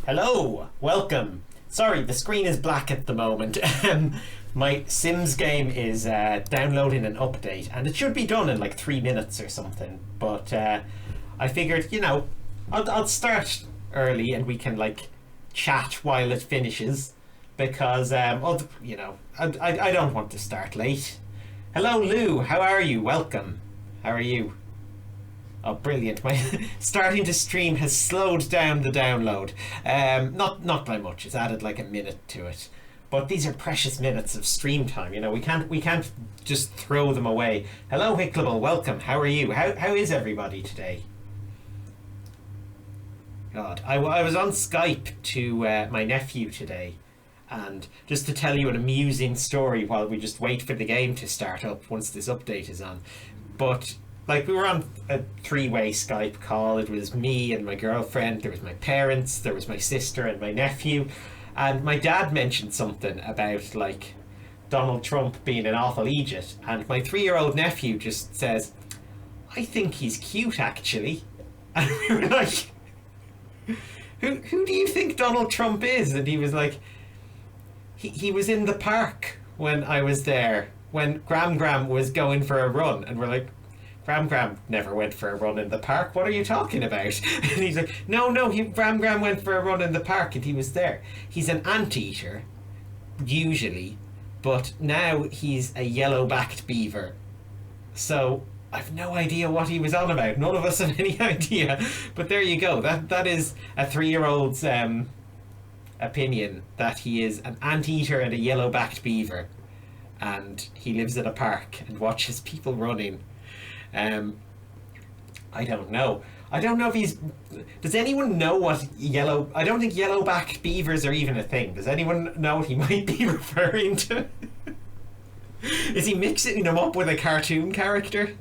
Hello, welcome. Sorry, the screen is black at the moment. My Sims game is downloading an update, and it should be done in like 3 minutes or something. But I figured, I'll start early and we can like chat while it finishes, because I don't want to start late. Hello, Lou. How are you? Welcome. How are you? Oh, brilliant. My starting to stream has slowed down the download. Not by much. It's added like a minute to it. But these are precious minutes of stream time. We can't just throw them away. Hello, Hickleable. Welcome. How are you? How is everybody today? God, I was on Skype to my nephew today, and just to tell you an amusing story while we just wait for the game to start up once this update is on. But like, we were on a 3-way Skype call. It was me and my girlfriend, there was my parents, there was my sister and my nephew, and my dad mentioned something about like Donald Trump being an awful idiot, and my 3-year-old nephew just says, "I think he's cute, actually." And we were like, who do you think Donald Trump is? And he was like, he was in the park when I was there, when Gram was going for a run. And we're like, Gram never went for a run in the park. What are you talking about? And he's like, no, Gram went for a run in the park and he was there. He's an anteater, usually, but now he's a yellow-backed beaver. So I've no idea what he was on about. None of us have any idea. But there you go. That is a 3-year-old's opinion, that he is an anteater and a yellow-backed beaver. And he lives in a park and watches people running. I don't know. I don't know if he's... Does anyone know what yellow... I don't think yellow-backed beavers are even a thing. Does anyone know what he might be referring to? Is he mixing them up with a cartoon character?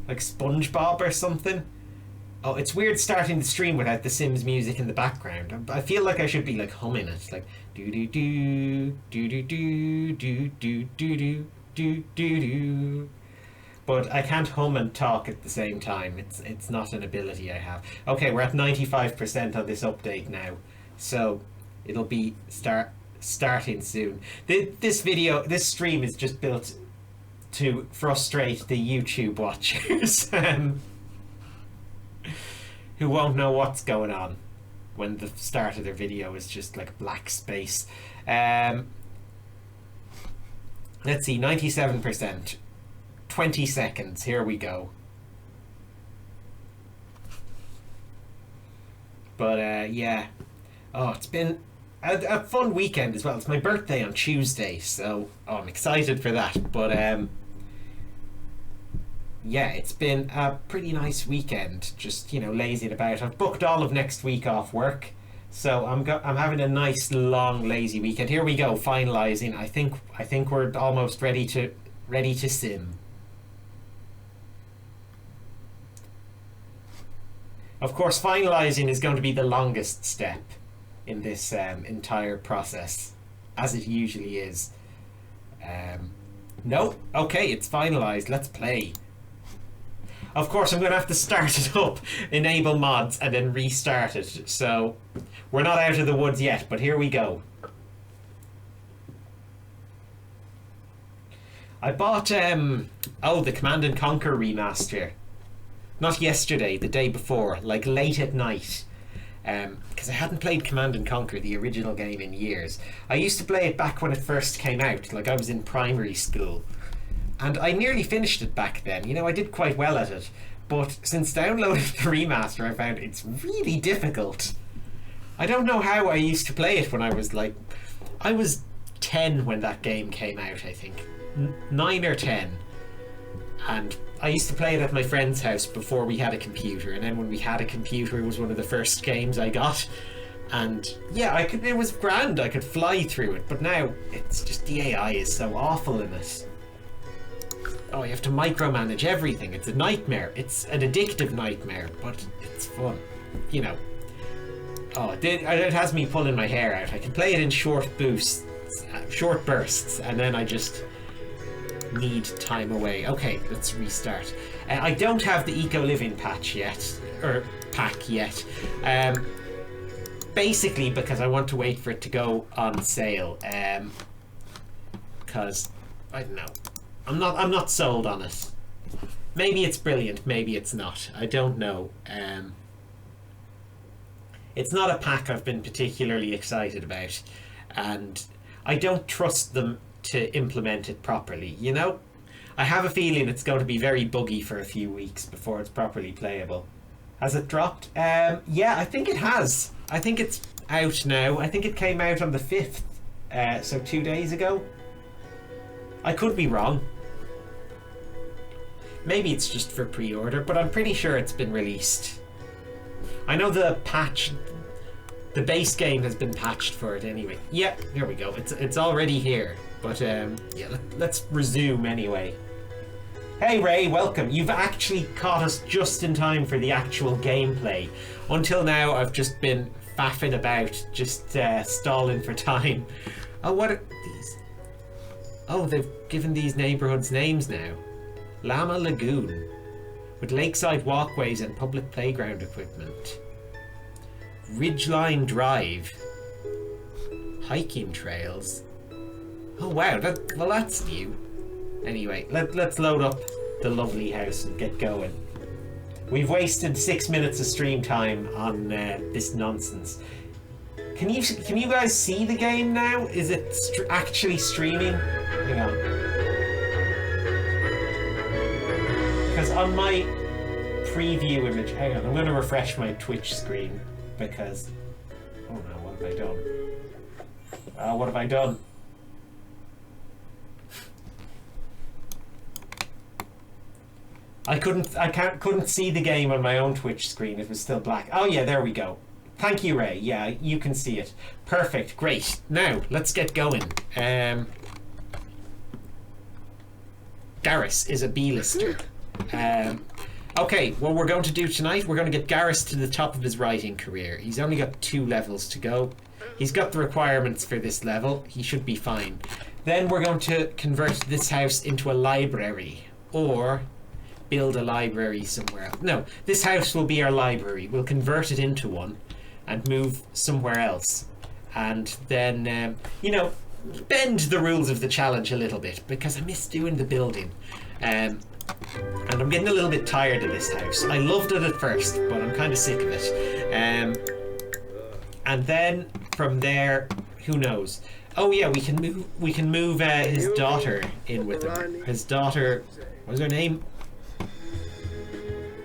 Like SpongeBob or something? Oh, it's weird starting the stream without the Sims music in the background. I feel like I should be like humming it, like do do do do do do do do do do do do. But I can't hum and talk at the same time. It's not an ability I have. Okay, we're at 95% on this update now, so it'll be starting soon. This stream is just built to frustrate the YouTube watchers who won't know what's going on when the start of their video is just like black space. Let's see, 97%. 20 seconds, here we go. But yeah. Oh, it's been a fun weekend as well. It's my birthday on Tuesday, so I'm excited for that. But yeah, it's been a pretty nice weekend, just lazing about. I've booked all of next week off work, so I'm having a nice long lazy weekend. Here we go, finalizing. I think we're almost ready to sim. Of course, finalizing is going to be the longest step in this entire process, as it usually is. No, okay, it's finalized. Let's play. Of course, I'm going to have to start it up, enable mods, and then restart it. So we're not out of the woods yet, but here we go. I bought the Command & Conquer remaster. Not yesterday, the day before, like late at night. Because I hadn't played Command & Conquer, the original game, in years. I used to play it back when it first came out, like I was in primary school. And I nearly finished it back then. I did quite well at it. But since downloading the remaster, I found it's really difficult. I don't know how I used to play it when I was 10 when that game came out, I think. 9 or 10. And I used to play it at my friend's house before we had a computer, and then when we had a computer, it was one of the first games I got. And yeah, it was grand, I could fly through it, but now it's just the AI is so awful in it. Oh, you have to micromanage everything. It's a nightmare. It's an addictive nightmare, but it's fun. Oh, it has me pulling my hair out. I can play it in short bursts, and then I just need time away. Okay, let's restart. I don't have the eco living patch yet, or pack yet. basically because I want to wait for it to go on sale. Because I don't know, I'm not sold on it. Maybe it's brilliant, maybe it's not. I don't know. It's not a pack I've been particularly excited about, and I don't trust them to implement it properly, you know? I have a feeling it's going to be very buggy for a few weeks before it's properly playable. Has it dropped? Yeah, I think it has. I think it's out now. I think it came out on the 5th, so 2 days ago. I could be wrong. Maybe it's just for pre-order, but I'm pretty sure it's been released. I know the patch, the base game has been patched for it anyway. Yeah, here we go. It's already here. But yeah, let's resume anyway. Hey Ray, welcome. You've actually caught us just in time for the actual gameplay. Until now, I've just been faffing about, just stalling for time. Oh, what are these? Oh, they've given these neighborhoods names now. Llama Lagoon, with lakeside walkways and public playground equipment. Ridgeline Drive. Hiking trails. Oh wow, that's new. Anyway, let's load up the lovely house and get going. We've wasted 6 minutes of stream time on this nonsense. Can you guys see the game now? Is it actually streaming? Hang on. Because on my preview image, hang on, I'm going to refresh my Twitch screen because, oh no, what have I done? What have I done? I couldn't see the game on my own Twitch screen. It was still black. Oh yeah, there we go. Thank you, Ray. Yeah, you can see it. Perfect. Great. Now let's get going. Garrus is a B-lister. Okay, what we're going to do tonight, we're going to get Garrus to the top of his writing career. He's only got 2 levels to go. He's got the requirements for this level. He should be fine. Then we're going to convert this house into a library, or build a library somewhere else. No, this house will be our library. We'll convert it into one and move somewhere else. And then, you know, bend the rules of the challenge a little bit, because I miss doing the building. And I'm getting a little bit tired of this house. I loved it at first, but I'm kind of sick of it. And then from there, who knows? Oh yeah, we can move his daughter in with him. His daughter, what was her name?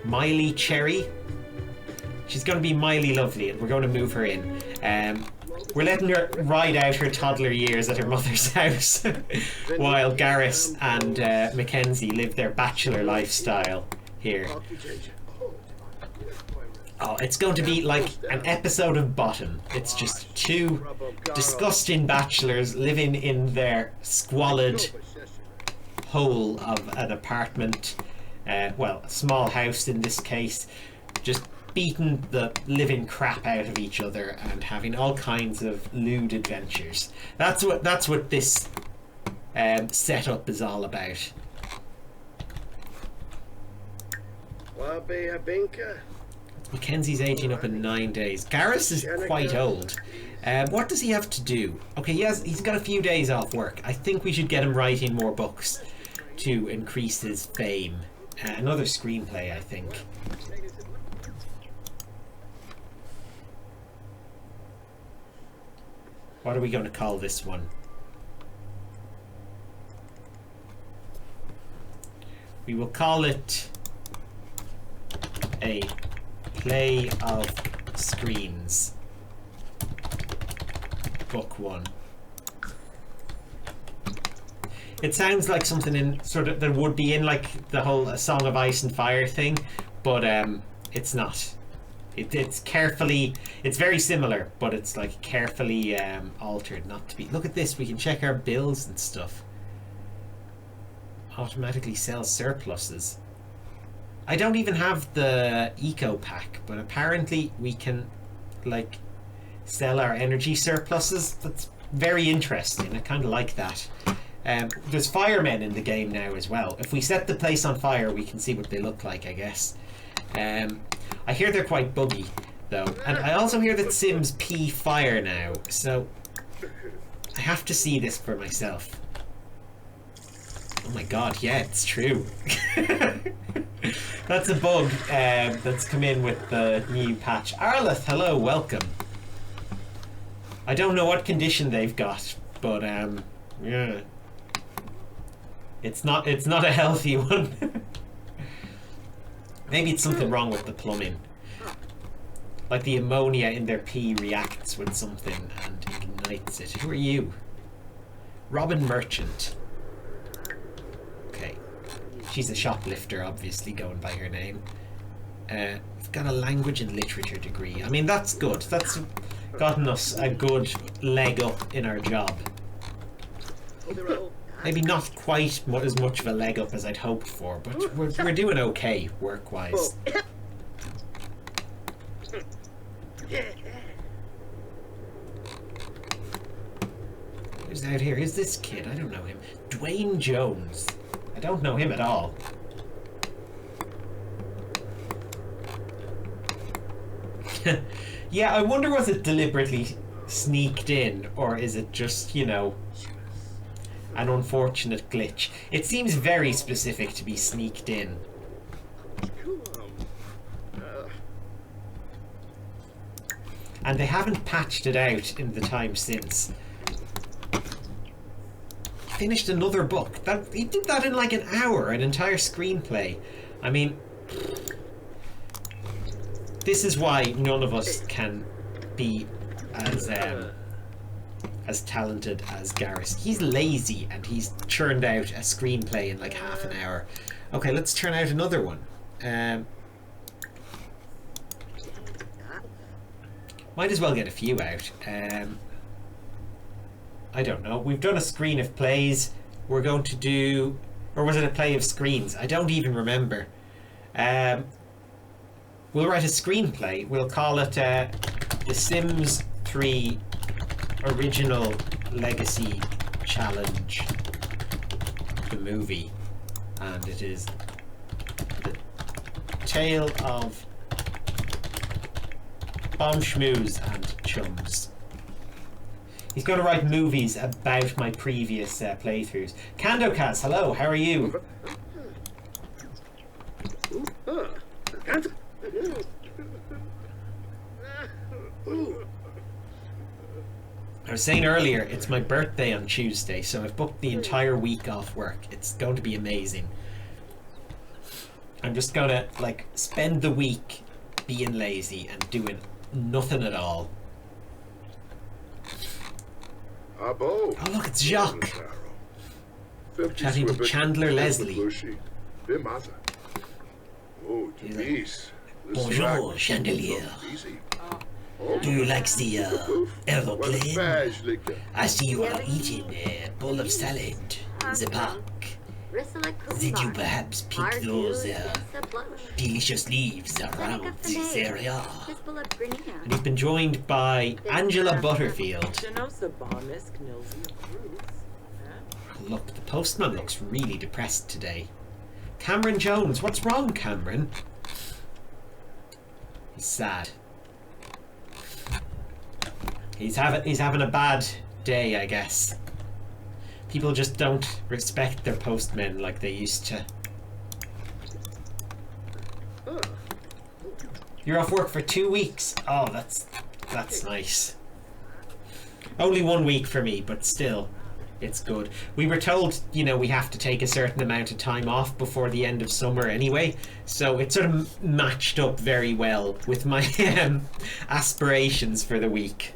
Miley Cherry. She's going to be Miley Lovely, and we're going to move her in. We're letting her ride out her toddler years at her mother's house while Garrus and Mackenzie live their bachelor lifestyle here. Oh, it's going to be like an episode of Bottom. It's just 2 disgusting bachelors living in their squalid hole of an apartment. Well, a small house in this case, just beating the living crap out of each other and having all kinds of lewd adventures. That's what this setup is all about. Mackenzie's aging up in 9 days. Garrus is quite old. What does he have to do? Okay, he's got a few days off work. I think we should get him writing more books to increase his fame. Another screenplay, I think. What are we going to call this one? We will call it A Play of Screens. Book 1. It sounds like something in sort of that would be in like the whole A Song of Ice and Fire thing, but it's not. It's carefully, it's very similar, but it's like carefully altered not to be. Look at this, we can check our bills and stuff. Automatically sell surpluses. I don't even have the eco pack, but apparently we can like sell our energy surpluses. That's very interesting. I kind of like that. There's firemen in the game now as well. If we set the place on fire, we can see what they look like, I guess. I hear they're quite buggy. though. And I also hear that Sims pee fire now, so I have to see this for myself. Oh my god, yeah, it's true. That's a bug that's come in with the new patch. Arleth, hello, welcome. I don't know what condition they've got, but yeah. It's not a healthy one. Maybe it's something wrong with the plumbing. Like the ammonia in their pee reacts with something and ignites it. Who are you? Robin Merchant. Okay. She's a shoplifter, obviously, going by her name. We've got a language and literature degree. I mean, that's good. That's gotten us a good leg up in our job. Maybe not quite as much of a leg up as I'd hoped for, but we're doing okay work-wise. Who's out here? Who's this kid? I don't know him. Dwayne Jones. I don't know him at all. Yeah, I wonder, was it deliberately sneaked in, or is it just, you know, an unfortunate glitch? It seems very specific to be sneaked in. And they haven't patched it out in the time since. Finished another book. He did that in like an hour, an entire screenplay. I mean, this is why none of us can be as talented as Garrus. He's lazy and he's churned out a screenplay in like half an hour. Okay, let's churn out another one. Might as well get a few out. I don't know. We've done a screen of plays. We're going to do... Or was it a play of screens? I don't even remember. We'll write a screenplay. We'll call it The Sims 3 Original Legacy Challenge. The movie. And it is the tale of Bomb Schmooze and Chums. He's going to write movies about my previous playthroughs. Kandokaz, hello, how are you? I was saying earlier, it's my birthday on Tuesday, so I've booked the entire week off work. It's going to be amazing. I'm just going to, like, spend the week being lazy and doing nothing at all. Oh look, it's Jacques chatting to Chandler Leslie. He's like, bonjour, Chandelier. Do you like the aeroplane? I see you are eating a bowl of salad in the park. Did you perhaps pick those delicious leaves around this area? And he's been joined by Angela Butterfield. Look, the postman looks really depressed today. Cameron Jones, what's wrong, Cameron? He's sad. He's having a bad day, I guess. People just don't respect their postmen like they used to. You're off work for 2 weeks. Oh, that's nice. Only 1 week for me, but still, it's good. We were told, you know, we have to take a certain amount of time off before the end of summer anyway, so it sort of matched up very well with my aspirations for the week.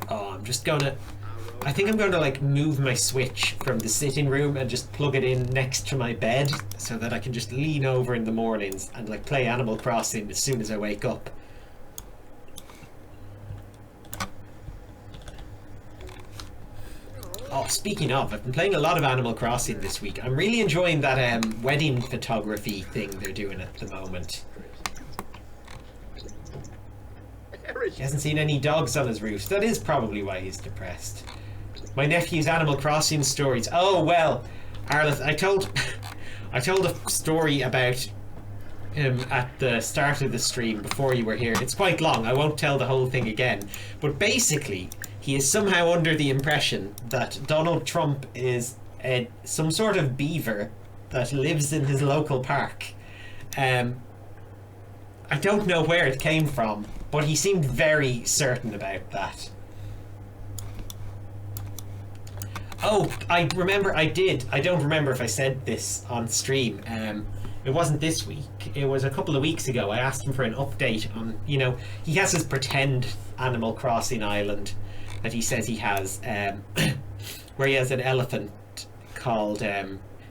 Oh, I think I'm gonna like move my Switch from the sitting room and just plug it in next to my bed so that I can just lean over in the mornings and like play Animal Crossing as soon as I wake up. Oh, speaking of, I've been playing a lot of Animal Crossing this week. I'm really enjoying that wedding photography thing they're doing at the moment. He hasn't seen any dogs on his roof. That is probably why he's depressed. My nephew's Animal Crossing stories. Oh, well, Arleth, I told a story about him at the start of the stream before you were here. It's quite long. I won't tell the whole thing again. But basically, he is somehow under the impression that Donald Trump is some sort of beaver that lives in his local park. I don't know where it came from, but he seemed very certain about that. Oh, I remember I did. I don't remember if I said this on stream. It wasn't this week. It was a couple of weeks ago. I asked him for an update on, you know, he has his pretend Animal Crossing island that he says he has, where he has an elephant called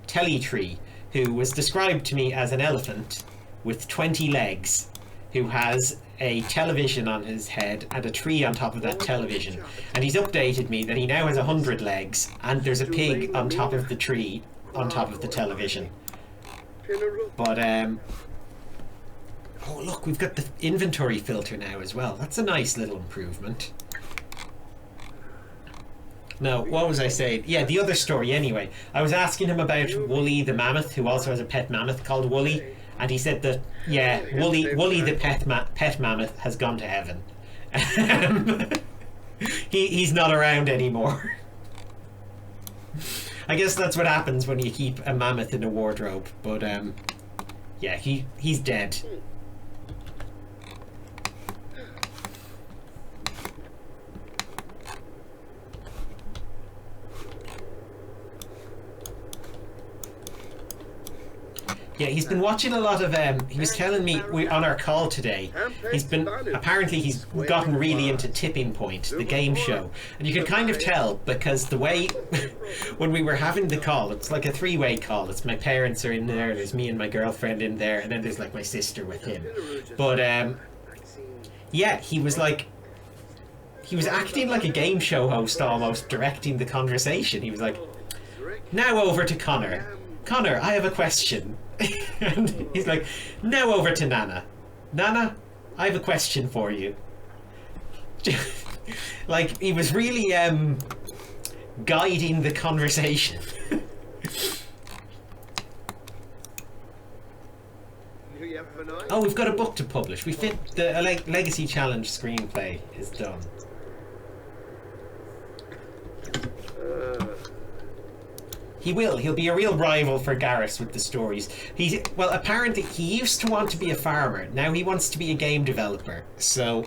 Teletree, who was described to me as an elephant with 20 legs, who has a television on his head and a tree on top of that television. And he's updated me that he now has 100 legs and there's a pig on top of the tree on top of the television. But oh look, we've got the inventory filter now as well. That's a nice little improvement. No, what was I saying? Yeah, the other story anyway. I was asking him about Wooly the mammoth, who also has a pet mammoth called Wooly. And he said that, yeah, Wooly the pet mammoth has gone to heaven. He's not around anymore. I guess that's what happens when you keep a mammoth in a wardrobe. But yeah, he's dead. Yeah, he's been watching a lot of, he was telling me on our call today, apparently he's gotten really into Tipping Point, the game show. And you could kind of tell because the way, when we were having the call, it's like a three-way call. It's my parents are in there, there's me and my girlfriend in there, and then there's like my sister with him. But, yeah, he was acting like a game show host almost, directing the conversation. He was like, now over to Connor. Connor, I have a question. And he's like, now over to Nana. Nana, I have a question for you. Like, he was really guiding the conversation. Oh, we've got a book to publish. The Legacy Challenge screenplay is done. He'll be a real rival for Garrus with the stories. Well, apparently he used to want to be a farmer. Now he wants to be a game developer. So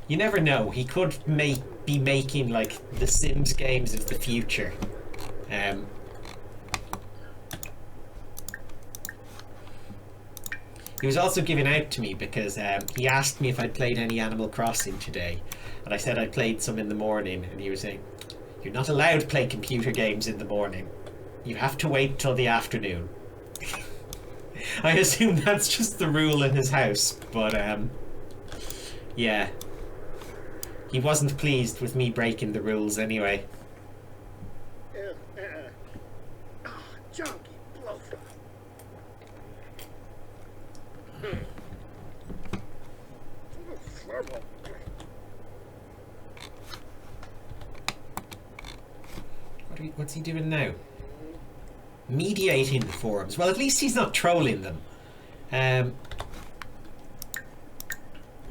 you never know. He could be making like the Sims games of the future. He was also giving out to me because he asked me if I'd played any Animal Crossing today. And I said I'd played some in the morning, and he was saying, you're not allowed to play computer games in the morning. You have to wait till the afternoon. I assume that's just the rule in his house, but yeah. He wasn't pleased with me breaking the rules anyway. Junkie bloater. What's he doing now? Mediating the forums. Well, at least he's not trolling them.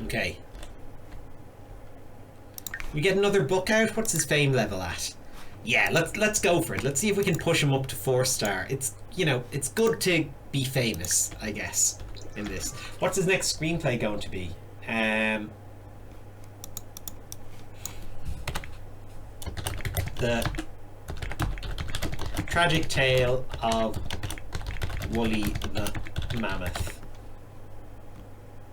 Okay. We get another book out. What's his fame level at? Yeah, let's go for it. Let's see if we can push him up to 4-star. It's, you know, it's good to be famous, I guess, in this. What's his next screenplay going to be? The Tragic Tale of Wooly the Mammoth.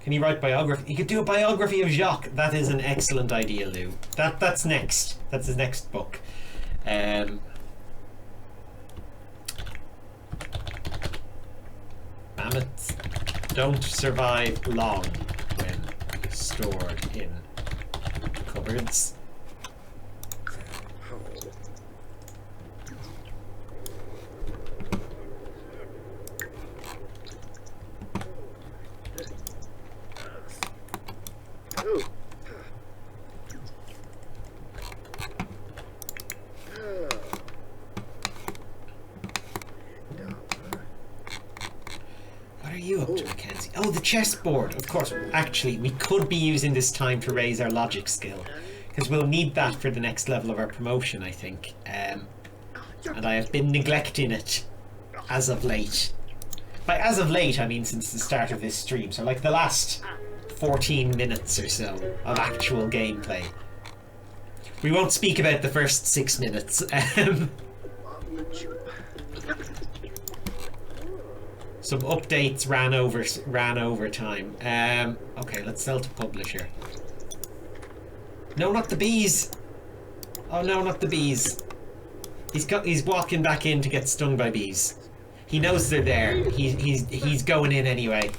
Can he write biography? He could do a biography of Jacques. That is an excellent idea, Lou. That's next. That's his next book. Mammoths don't survive long when stored in cupboards. What are you up to, Ken? Mackenzie. Oh, the chessboard. Of course. Actually, we could be using this time to raise our logic skill, because we'll need that for the next level of our promotion, I think. And I have been neglecting it as of late. By as of late, I mean since the start of this stream. So like the last 14 minutes or so of actual gameplay. We won't speak about the first 6 minutes. Some updates ran over time. Okay, let's sell to publisher. No, not the bees. Oh no, not the bees. He's walking back in to get stung by bees. He knows they're there. He's going in anyway.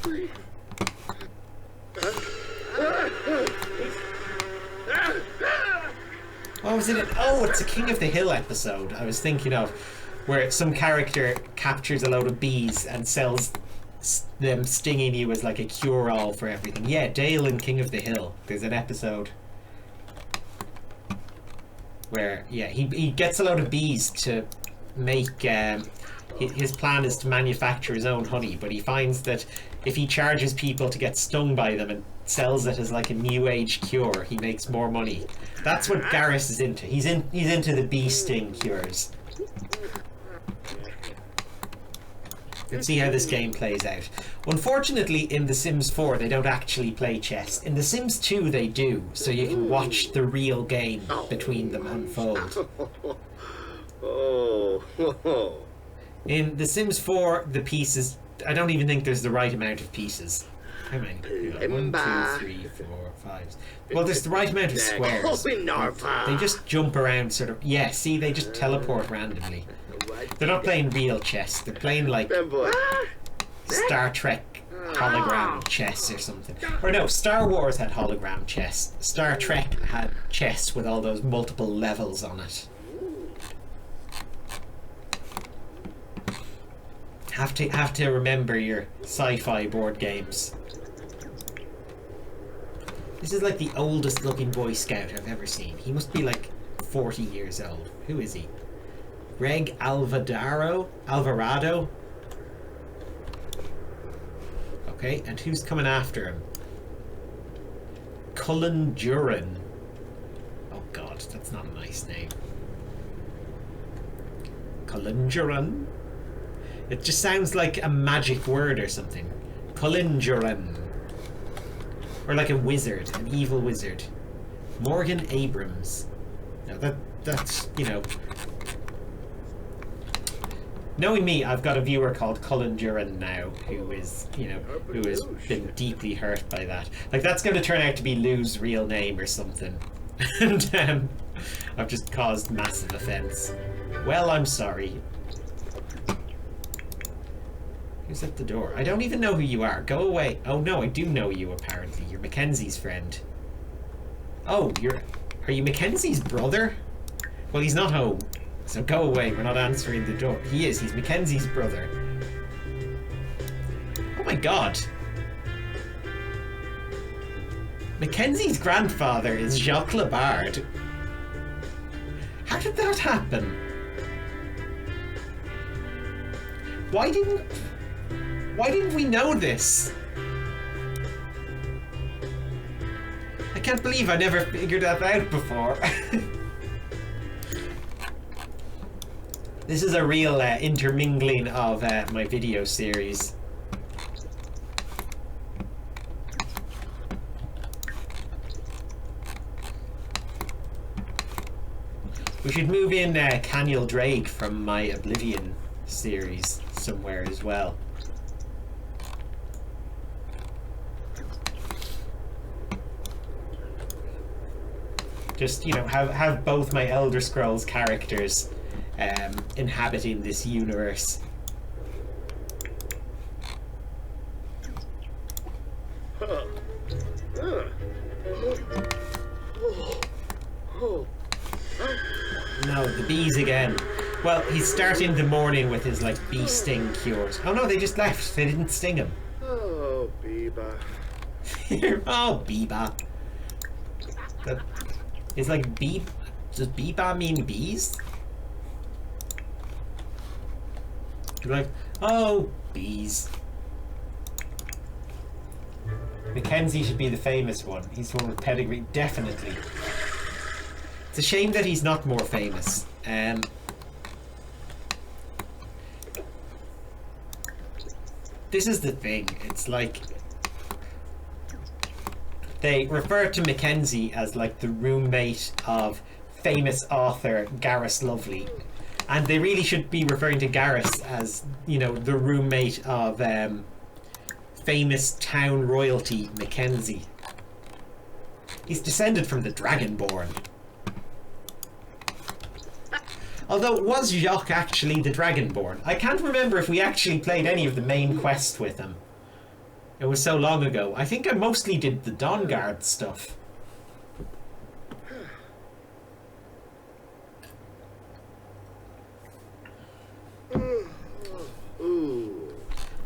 What was it? Oh, it's a King of the Hill episode I was thinking of, where some character captures a load of bees and sells them stinging you as like a cure-all for everything. Yeah, Dale in King of the Hill. There's an episode where, yeah, he gets a load of bees to make... his plan is to manufacture his own honey, but he finds that if he charges people to get stung by them and sells it as like a new age cure, he makes more money. That's what Garrus is into. He's into the bee sting cures. Let's see how this game plays out. Unfortunately, in The Sims 4, they don't actually play chess. In The Sims 2, they do, so you can watch the real game between them unfold. In The Sims 4, the pieces... I don't even think there's the right amount of pieces. How many? 1, 2, 3, 4, 5... Well, there's the right amount of squares. They just jump around sort of... Yeah, see, they just teleport randomly. They're not playing real chess. They're playing like Star Trek hologram chess or something. Or no, Star Wars had hologram chess. Star Trek had chess with all those multiple levels on it. Have to remember your sci-fi board games. This is like the oldest looking Boy Scout I've ever seen. He must be like 40 years old. Who is he? Greg Alvarado? Okay, and who's coming after him? Cullen Duran. Oh god, that's not a nice name. Cullen Duran. It just sounds like a magic word or something. Cullen Duran. Or like a wizard, an evil wizard. Morgan Abrams. Now that's, you know... Knowing me, I've got a viewer called Cullen Duran now, who is, you know, who has been deeply hurt by that. Like, that's going to turn out to be Lou's real name or something. And I've just caused massive offence. Well, I'm sorry. Who's at the door? I don't even know who you are. Go away. Oh no, I do know you apparently. You're Mackenzie's friend. Oh, are you Mackenzie's brother? Well, he's not home. So go away, we're not answering the door. He is, he's Mackenzie's brother. Oh my god. Mackenzie's grandfather is Jacques Labard. How did that happen? Why didn't we know this? I can't believe I never figured that out before. This is a real intermingling of my video series. We should move in Caniel Drake from my Oblivion series somewhere as well. Just, you know, have both my Elder Scrolls characters inhabiting this universe. No, the bees again. Well, he's starting the morning with his, like, bee sting cures. Oh no, they just left. They didn't sting him. Oh, Biba. Oh, Biba. That is like bee. Does Biba mean bees? You're like, oh, bees. Mackenzie should be the famous one. He's the one with pedigree, definitely. It's a shame that he's not more famous. This is the thing. It's like they refer to Mackenzie as like the roommate of famous author Gareth Lovely, and they really should be referring to Gareth as, you know, the roommate of famous town royalty Mackenzie. He's descended from the Dragonborn. Although, was Jacques actually the Dragonborn? I can't remember if we actually played any of the main quest with him. It was so long ago. I think I mostly did the Dawnguard stuff.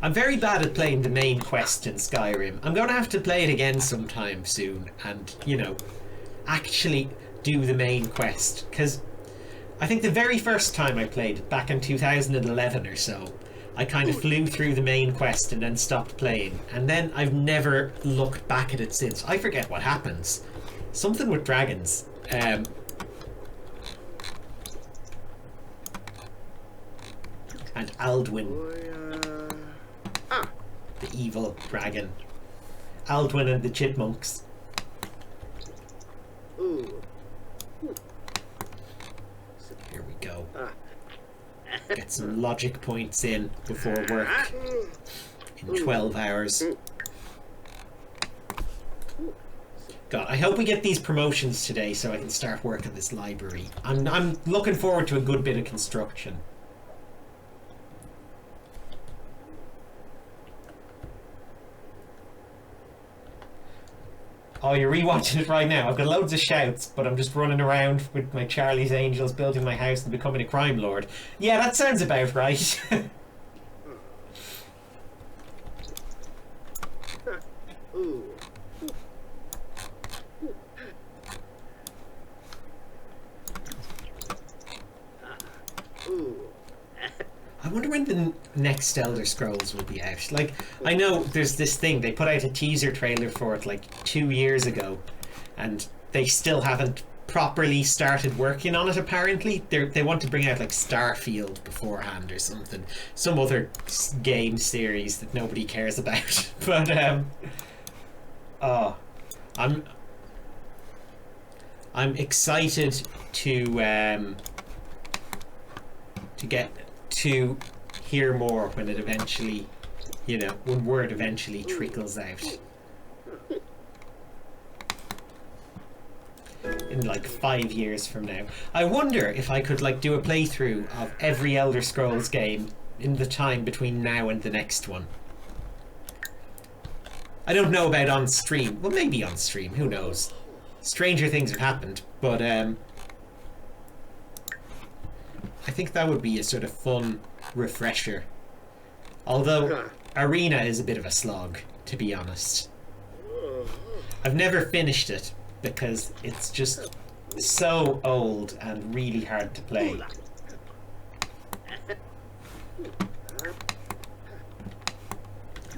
I'm very bad at playing the main quest in Skyrim. I'm going to have to play it again sometime soon and, you know, actually do the main quest. Because I think the very first time I played it, back in 2011 or so, I kind of flew through the main quest and then stopped playing. And then I've never looked back at it since. I forget what happens. Something with dragons. And Aldwin. The evil dragon. Aldwin and the chipmunks. Here we go. Get some logic points in before work in 12 hours. God, I hope we get these promotions today so I can start work on this library. I'm looking forward to a good bit of construction. Oh, you're rewatching it right now. I've got loads of shouts, but I'm just running around with my Charlie's Angels, building my house and becoming a crime lord. Yeah, that sounds about right. I wonder when the next Elder Scrolls will be out. Like, I know there's this thing, they put out a teaser trailer for it like 2 years ago, and they still haven't properly started working on it apparently. They want to bring out like Starfield beforehand or something. Some other game series that nobody cares about. But, I'm excited to get to hear more when it eventually, you know, when word eventually trickles out. In like 5 years from now. I wonder if I could like do a playthrough of every Elder Scrolls game in the time between now and the next one. I don't know about on stream. Well, maybe on stream, who knows. Stranger things have happened, but I think that would be a sort of fun refresher. Although Arena is a bit of a slog, to be honest. I've never finished it because it's just so old and really hard to play.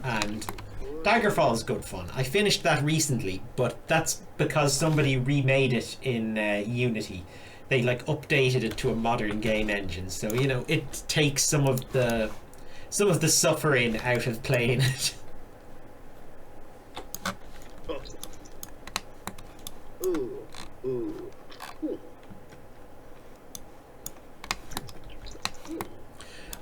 And Daggerfall is good fun. I finished that recently, but that's because somebody remade it in Unity. They like updated it to a modern game engine, so you know it takes some of the suffering out of playing it.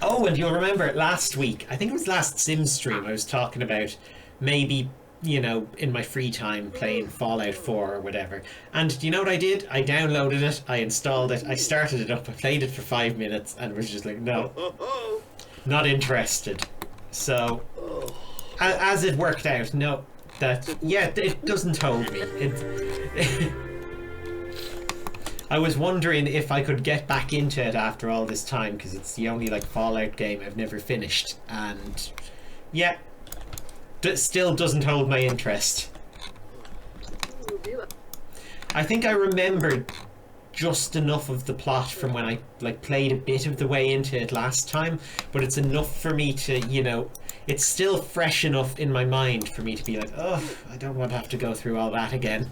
Oh, and you'll remember last week, I think it was last Sim stream, I was talking about maybe, you know, in my free time playing Fallout 4 or whatever. And do you know what I did? I downloaded it, I installed it, I started it up, I played it for 5 minutes and was just like, no, not interested. So, as it worked out, no, that, yeah, it doesn't hold me. I was wondering if I could get back into it after all this time, because it's the only like Fallout game I've never finished, and yeah, still doesn't hold my interest. I think I remembered just enough of the plot from when I like played a bit of the way into it last time, but it's enough for me to, you know, It's still fresh enough in my mind for me to be like, oh, I don't want to have to go through all that again.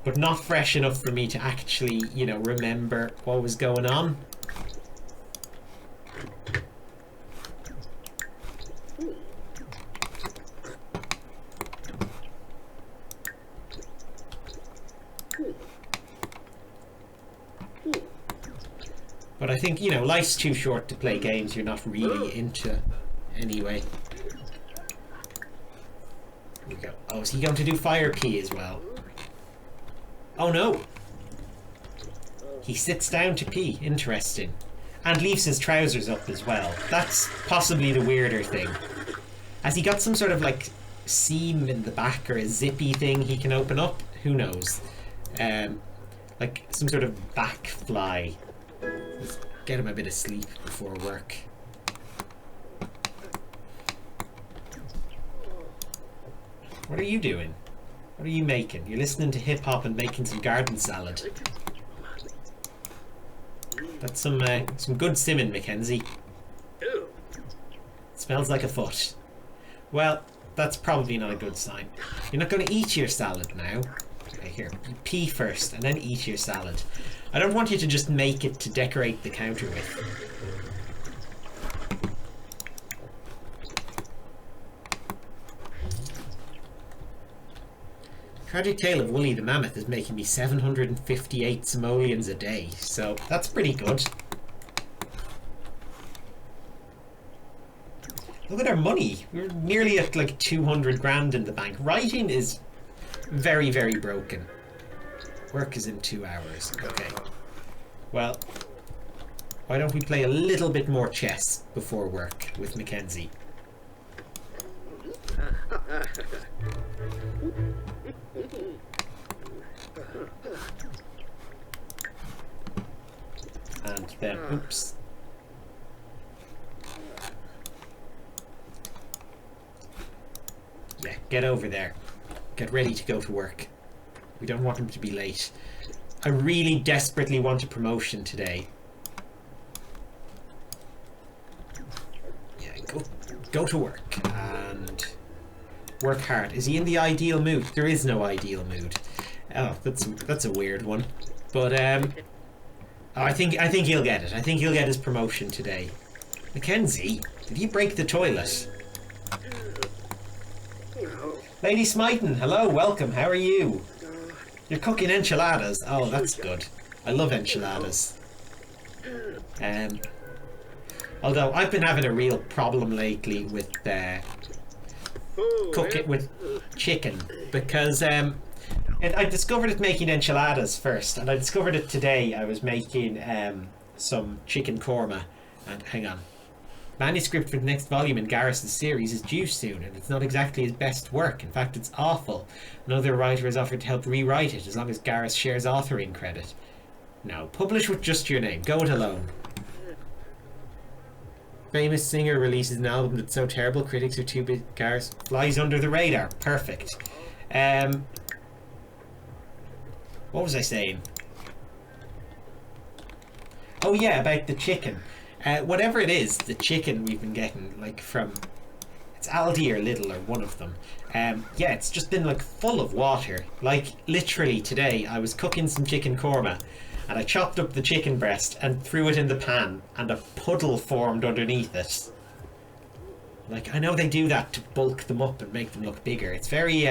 But not fresh enough for me to actually, you know, remember what was going on. But I think, you know, life's too short to play games you're not really into anyway. Here we go. Oh, is he going to do fire pea as well? Oh no! He sits down to pee. Interesting. And leaves his trousers up as well. That's possibly the weirder thing. Has he got some sort of like seam in the back or a zippy thing he can open up? Who knows? Like some sort of back fly. Let's get him a bit of sleep before work. What are you doing? What are you making? You're listening to hip hop and making some garden salad. That's some good simming, Mackenzie. It smells like a foot. Well, that's probably not a good sign. You're not going to eat your salad now. Okay, here. You pee first and then eat your salad. I don't want you to just make it to decorate the counter with. Tragic Tale of Wooly the Mammoth is making me 758 simoleons a day, so that's pretty good. Look at our money. We're nearly at like 200 grand in the bank. Writing is very, very broken. Work is in 2 hours. Okay. Well, why don't we play a little bit more chess before work with Mackenzie? And then, oops. Yeah, get over there. Get ready to go to work. We don't want him to be late. I really desperately want a promotion today. Yeah, go to work and work hard. Is he in the ideal mood? There is no ideal mood. Oh, that's a weird one. But oh, I think he'll get it. I think he'll get his promotion today. Mackenzie, did he break the toilet? Lady Smyton, hello, welcome. How are you? You're cooking enchiladas. Oh, that's good. I love enchiladas. Although I've been having a real problem lately with cooking with chicken because I discovered it making enchiladas first, and I discovered it today. I was making some chicken korma, and hang on. Manuscript for the next volume in Garrus's series is due soon, and it's not exactly his best work. In fact, it's awful. Another writer has offered to help rewrite it, as long as Garrus shares authoring credit. No, publish with just your name. Go it alone. Famous singer releases an album that's so terrible critics are too big. Garrus flies under the radar. Perfect. What was I saying? Oh yeah, about the chicken. Whatever it is, the chicken we've been getting, like from, it's Aldi or Lidl or one of them. Yeah, it's just been like full of water. Like literally today, I was cooking some chicken korma, and I chopped up the chicken breast and threw it in the pan, and a puddle formed underneath it. Like, I know they do that to bulk them up and make them look bigger. It's very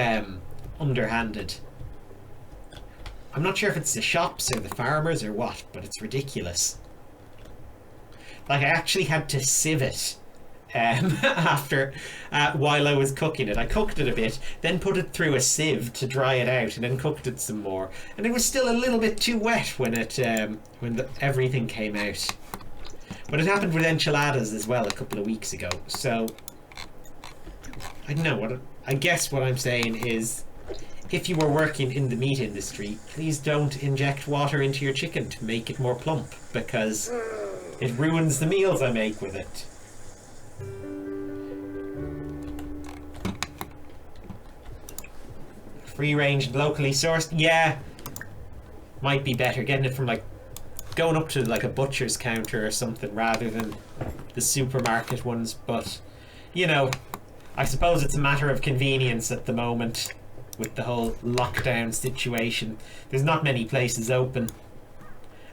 underhanded. I'm not sure if it's the shops or the farmers or what, but it's ridiculous. Like, I actually had to sieve it after while I was cooking it. I cooked it a bit, then put it through a sieve to dry it out, and then cooked it some more. And it was still a little bit too wet when it everything came out. But it happened with enchiladas as well a couple of weeks ago. So I don't know. I guess what I'm saying is, if you were working in the meat industry, please don't inject water into your chicken to make it more plump, because it ruins the meals I make with it. Free range and locally sourced? Yeah. Might be better getting it from like going up to like a butcher's counter or something rather than the supermarket ones, but you know, I suppose it's a matter of convenience at the moment with the whole lockdown situation. There's not many places open. I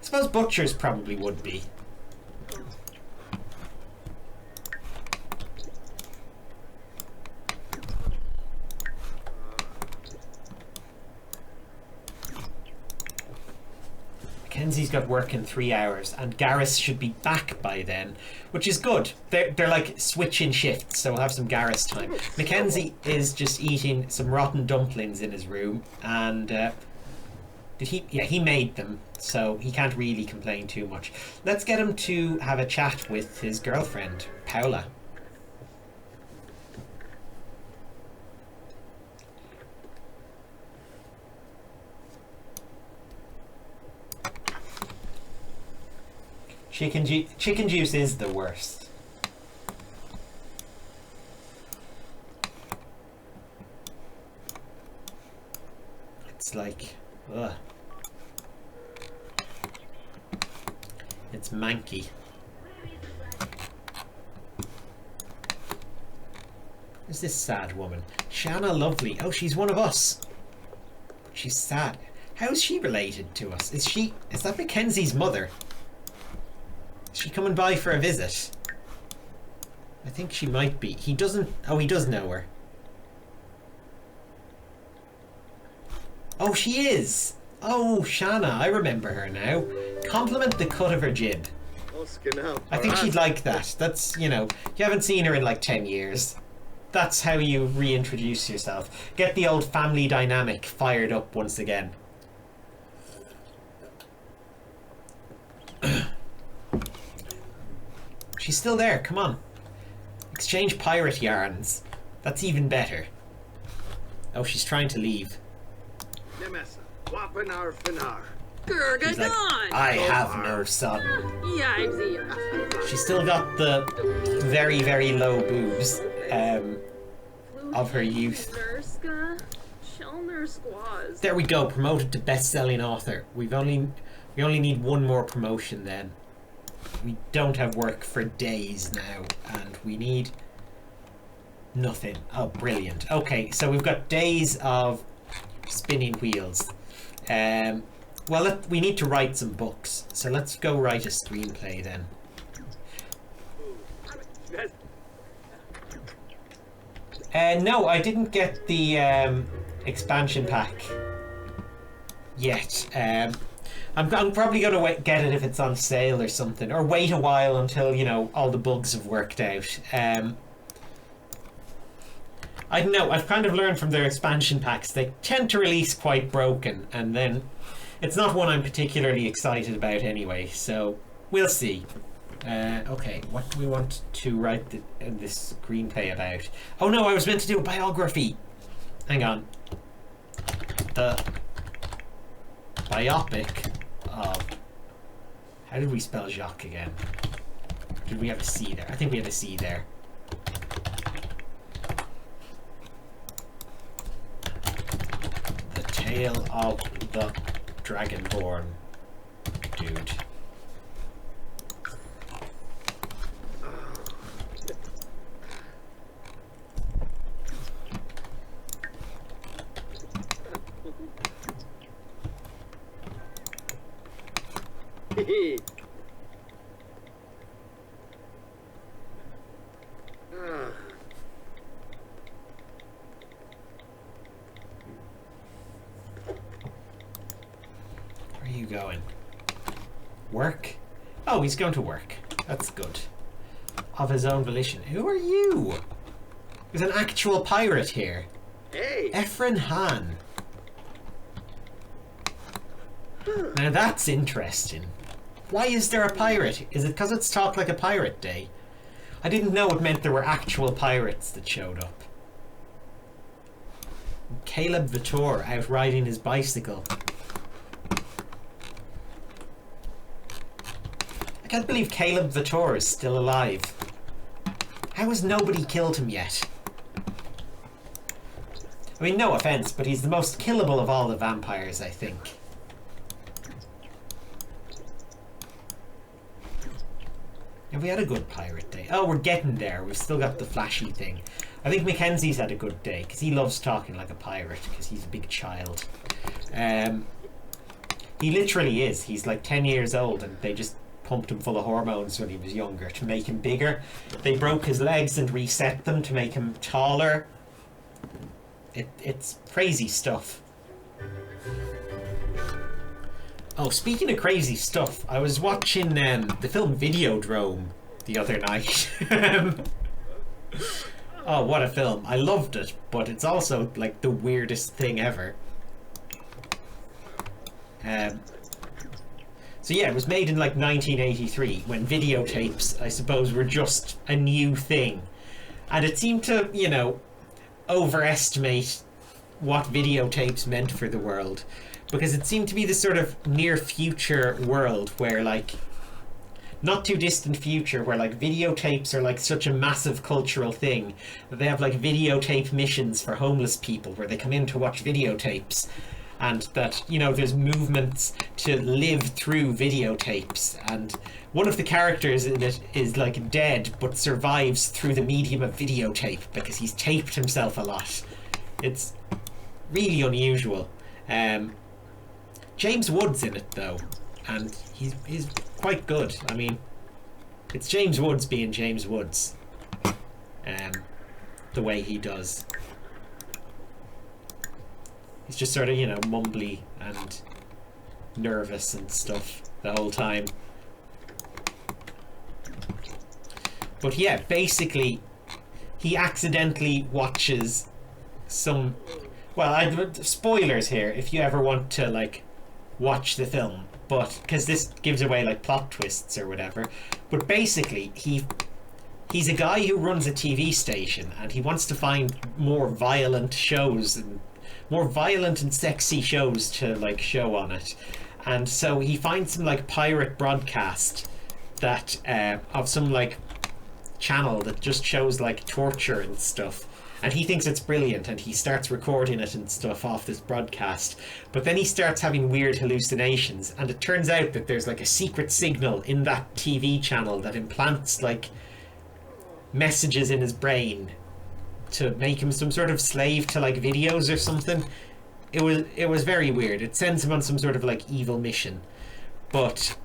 suppose butchers probably would be. Mackenzie's got work in 3 hours, and Garrus should be back by then, which is good. They're like switching shifts, so we'll have some Garrus time. Mackenzie is just eating some rotten dumplings in his room, and did he? Yeah, he made them, so he can't really complain too much. Let's get him to have a chat with his girlfriend, Paula. Chicken juice is the worst. It's like, ugh. It's manky. Who's this sad woman? Shanna Lovely. Oh, she's one of us. She's sad. How's she related to us? Is that Mackenzie's mother? Is she coming by for a visit? I think she might be. He doesn't... Oh, he does know her. Oh, she is! Oh, Shanna, I remember her now. Compliment the cut of her jib. I think she'd like that. That's, you know, you haven't seen her in like 10 years. That's how you reintroduce yourself. Get the old family dynamic fired up once again. She's still there, come on. Exchange pirate yarns. That's even better. Oh, she's trying to leave. She's like, I have no son. She's still got the very, very low boobs of her youth. There we go, promoted to best-selling author. We only need one more promotion then. We don't have work for days now, and we need nothing. Oh, brilliant. Okay, so we've got days of spinning wheels. Well, we need to write some books, so let's go write a screenplay then. No, I didn't get the expansion pack yet. I'm probably going to get it if it's on sale or something, or wait a while until, you know, all the bugs have worked out. I don't know, I've kind of learned from their expansion packs, they tend to release quite broken, and then it's not one I'm particularly excited about anyway, so we'll see. Okay, what do we want to write this screenplay about? Oh no, I was meant to do a biography! Hang on. The biopic of... How did we spell Jacques again? Did we have a C there? I think we have a C there. The Tale of the Dragonborn dude. Where are you going? Work? Oh, he's going to work. That's good. Of his own volition. Who are you? There's an actual pirate here. Hey! Efren Han. Now that's interesting. Why is there a pirate? Is it because it's Talk Like a Pirate Day? I didn't know it meant there were actual pirates that showed up. Caleb Vitor out riding his bicycle. I can't believe Caleb Vitor is still alive. How has nobody killed him yet? I mean, no offense, but he's the most killable of all the vampires, I think. Have we had a good pirate day? Oh, we're getting there. We've still got the flashy thing. I think Mackenzie's had a good day because he loves talking like a pirate because he's a big child. He literally is. He's like 10 years old and they just pumped him full of hormones when he was younger to make him bigger. They broke his legs and reset them to make him taller. It's crazy stuff. Oh, speaking of crazy stuff, I was watching the film Videodrome the other night. Oh, what a film. I loved it, but it's also like the weirdest thing ever. So yeah, it was made in like 1983 when videotapes, I suppose, were just a new thing. And it seemed to, you know, overestimate what videotapes meant for the world. Because it seemed to be this sort of near future world where, like, not too distant future, where like videotapes are like such a massive cultural thing that they have like videotape missions for homeless people where they come in to watch videotapes. And that, you know, there's movements to live through videotapes. And one of the characters in it is like dead but survives through the medium of videotape because he's taped himself a lot. It's really unusual. James Woods in it though, and he's quite good. I mean, it's James Woods being James Woods. The way he does. He's just sort of, you know, mumbly and nervous and stuff the whole time. But yeah, basically, he accidentally watches some... Well, spoilers here if you ever want to, like, watch the film. But, because this gives away, like, plot twists or whatever. But basically, he's a guy who runs a TV station and he wants to find more violent shows and more violent and sexy shows to like show on it. And so he finds some like pirate broadcast that of some like channel that just shows like torture and stuff, and he thinks it's brilliant and he starts recording it and stuff off this broadcast. But then he starts having weird hallucinations, and it turns out that there's like a secret signal in that TV channel that implants like messages in his brain to make him some sort of slave to like videos or something. It was very weird. It sends him on some sort of like evil mission. But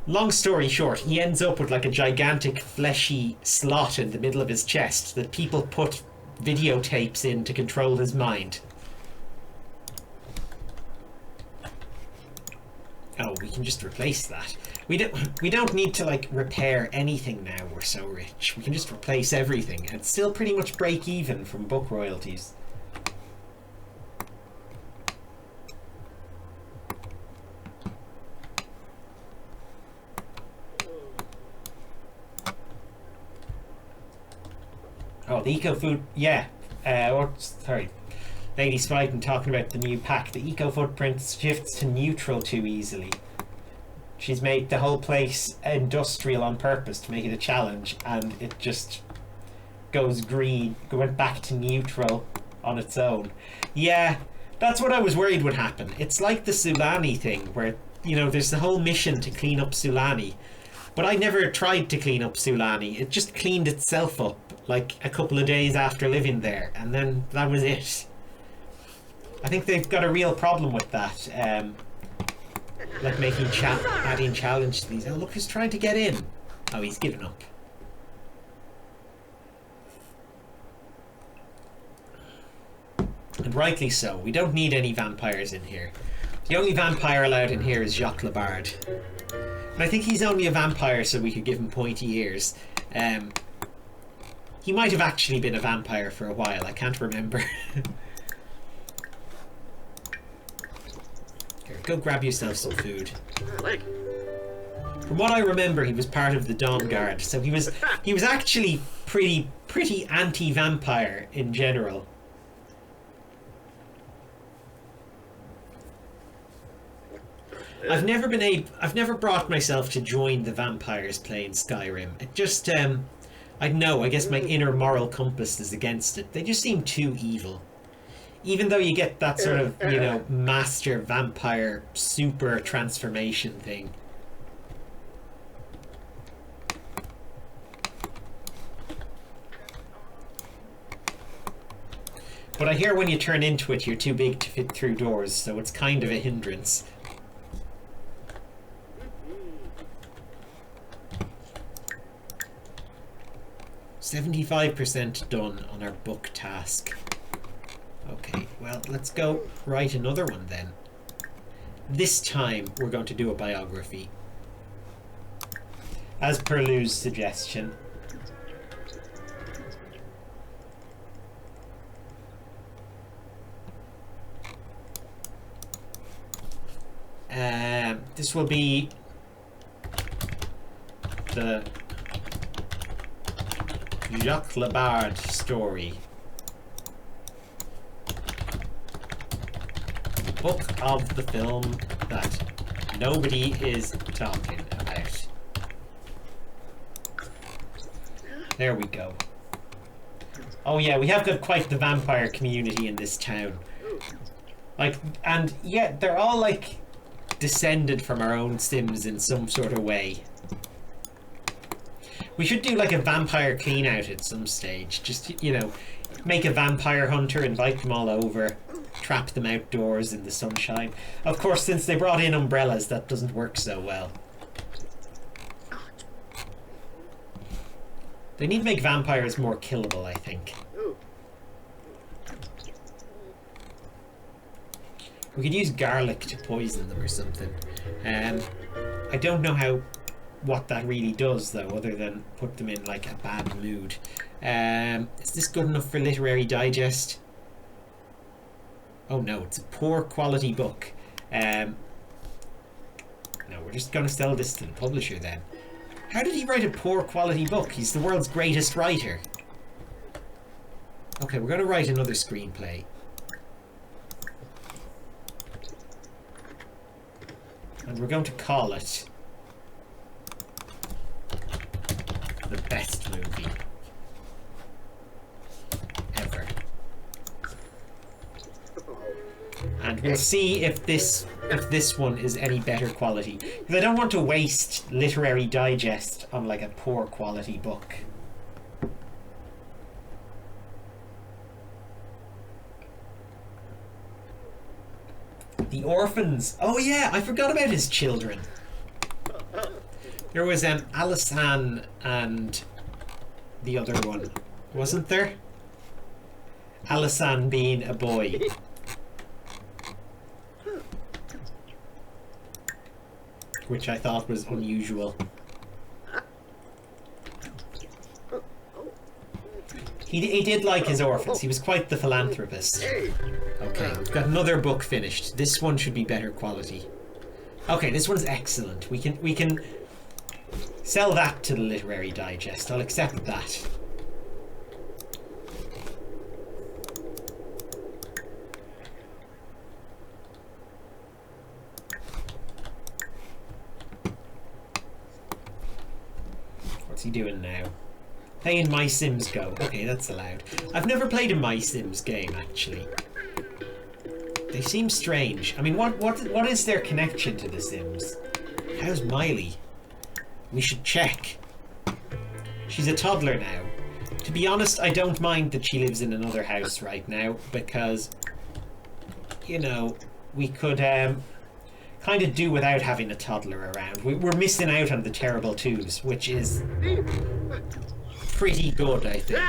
long story short, he ends up with like a gigantic fleshy slot in the middle of his chest that people put videotapes in to control his mind. Oh, we can just replace that. We don't need to like repair anything now. We're so rich. We can just replace everything and still pretty much break even from book royalties. Oh, the eco food, yeah. Sorry, Lady Spiden talking about the new pack. The eco footprint shifts to neutral too easily. She's made the whole place industrial on purpose to make it a challenge, and it just goes green. It went back to neutral on its own. Yeah, that's what I was worried would happen. It's like the Sulani thing, where, you know, there's the whole mission to clean up Sulani. But I never tried to clean up Sulani. It just cleaned itself up, like a couple of days after living there, and then that was it. I think they've got a real problem with that. Like making adding challenge to these. Oh look, he's trying to get in. Oh, he's given up. And rightly so. We don't need any vampires in here. The only vampire allowed in here is Jacques Labarde. And I think he's only a vampire so we could give him pointy ears. He might have actually been a vampire for a while. I can't remember. Here, go grab yourself some food. From what I remember, he was part of the Dawn Guard, so he was actually pretty anti-vampire in general. I've never brought myself to join the vampires playing Skyrim. It just I know, I guess my inner moral compass is against it. They just seem too evil. Even though you get that sort of, you know, master vampire super transformation thing. But I hear when you turn into it, you're too big to fit through doors, so it's kind of a hindrance. 75% done on our book task. Okay, well, let's go write another one then. This time, we're going to do a biography. As per Lou's suggestion. This will be the Jacques Labarde story. Book of the film that nobody is talking about. There we go. Oh yeah, we have got quite the vampire community in this town. Like, and yeah, they're all like descended from our own Sims in some sort of way. We should do like a vampire clean out at some stage. Just, you know, make a vampire hunter, invite them all over, trap them outdoors in the sunshine. Of course, since they brought in umbrellas, that doesn't work so well. They need to make vampires more killable, I think. We could use garlic to poison them or something. I don't know what that really does, though, other than put them in like a bad mood. Is this good enough for Literary Digest? Oh no, it's a poor quality book. No, we're just going to sell this to the publisher then. How did he write a poor quality book? He's the world's greatest writer. Okay, we're going to write another screenplay. And we're going to call it the best movie ever. And we'll see if this one is any better quality. Because I don't want to waste Literary Digest on like a poor quality book. The orphans. Oh yeah, I forgot about his children. There was Alisane and the other one, wasn't there? Alisane being a boy. Which I thought was unusual. He did like his orphans. He was quite the philanthropist. Okay, we've got another book finished. This one should be better quality. Okay, this one's excellent. We can sell that to the Literary Digest. I'll accept that. What's he doing now? Playing My Sims Go. Okay, that's allowed. I've never played a My Sims game, actually. They seem strange. I mean, what is their connection to The Sims? How's Miley? We should check. She's a toddler now. To be honest, I don't mind that she lives in another house right now, because, you know, we could kind of do without having a toddler around. We're missing out on the terrible twos, which is pretty good, I think.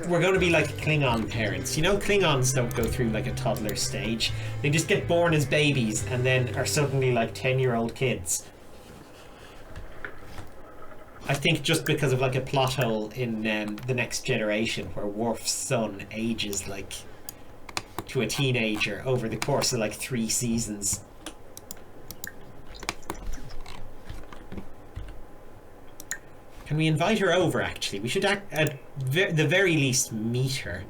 We're going to be like Klingon parents. You know, Klingons don't go through like a toddler stage. They just get born as babies and then are suddenly like 10-year-old kids. I think just because of like a plot hole in The Next Generation, where Worf's son ages like to a teenager over the course of like 3 seasons. Can we invite her over, actually? We should, at the very least, meet her.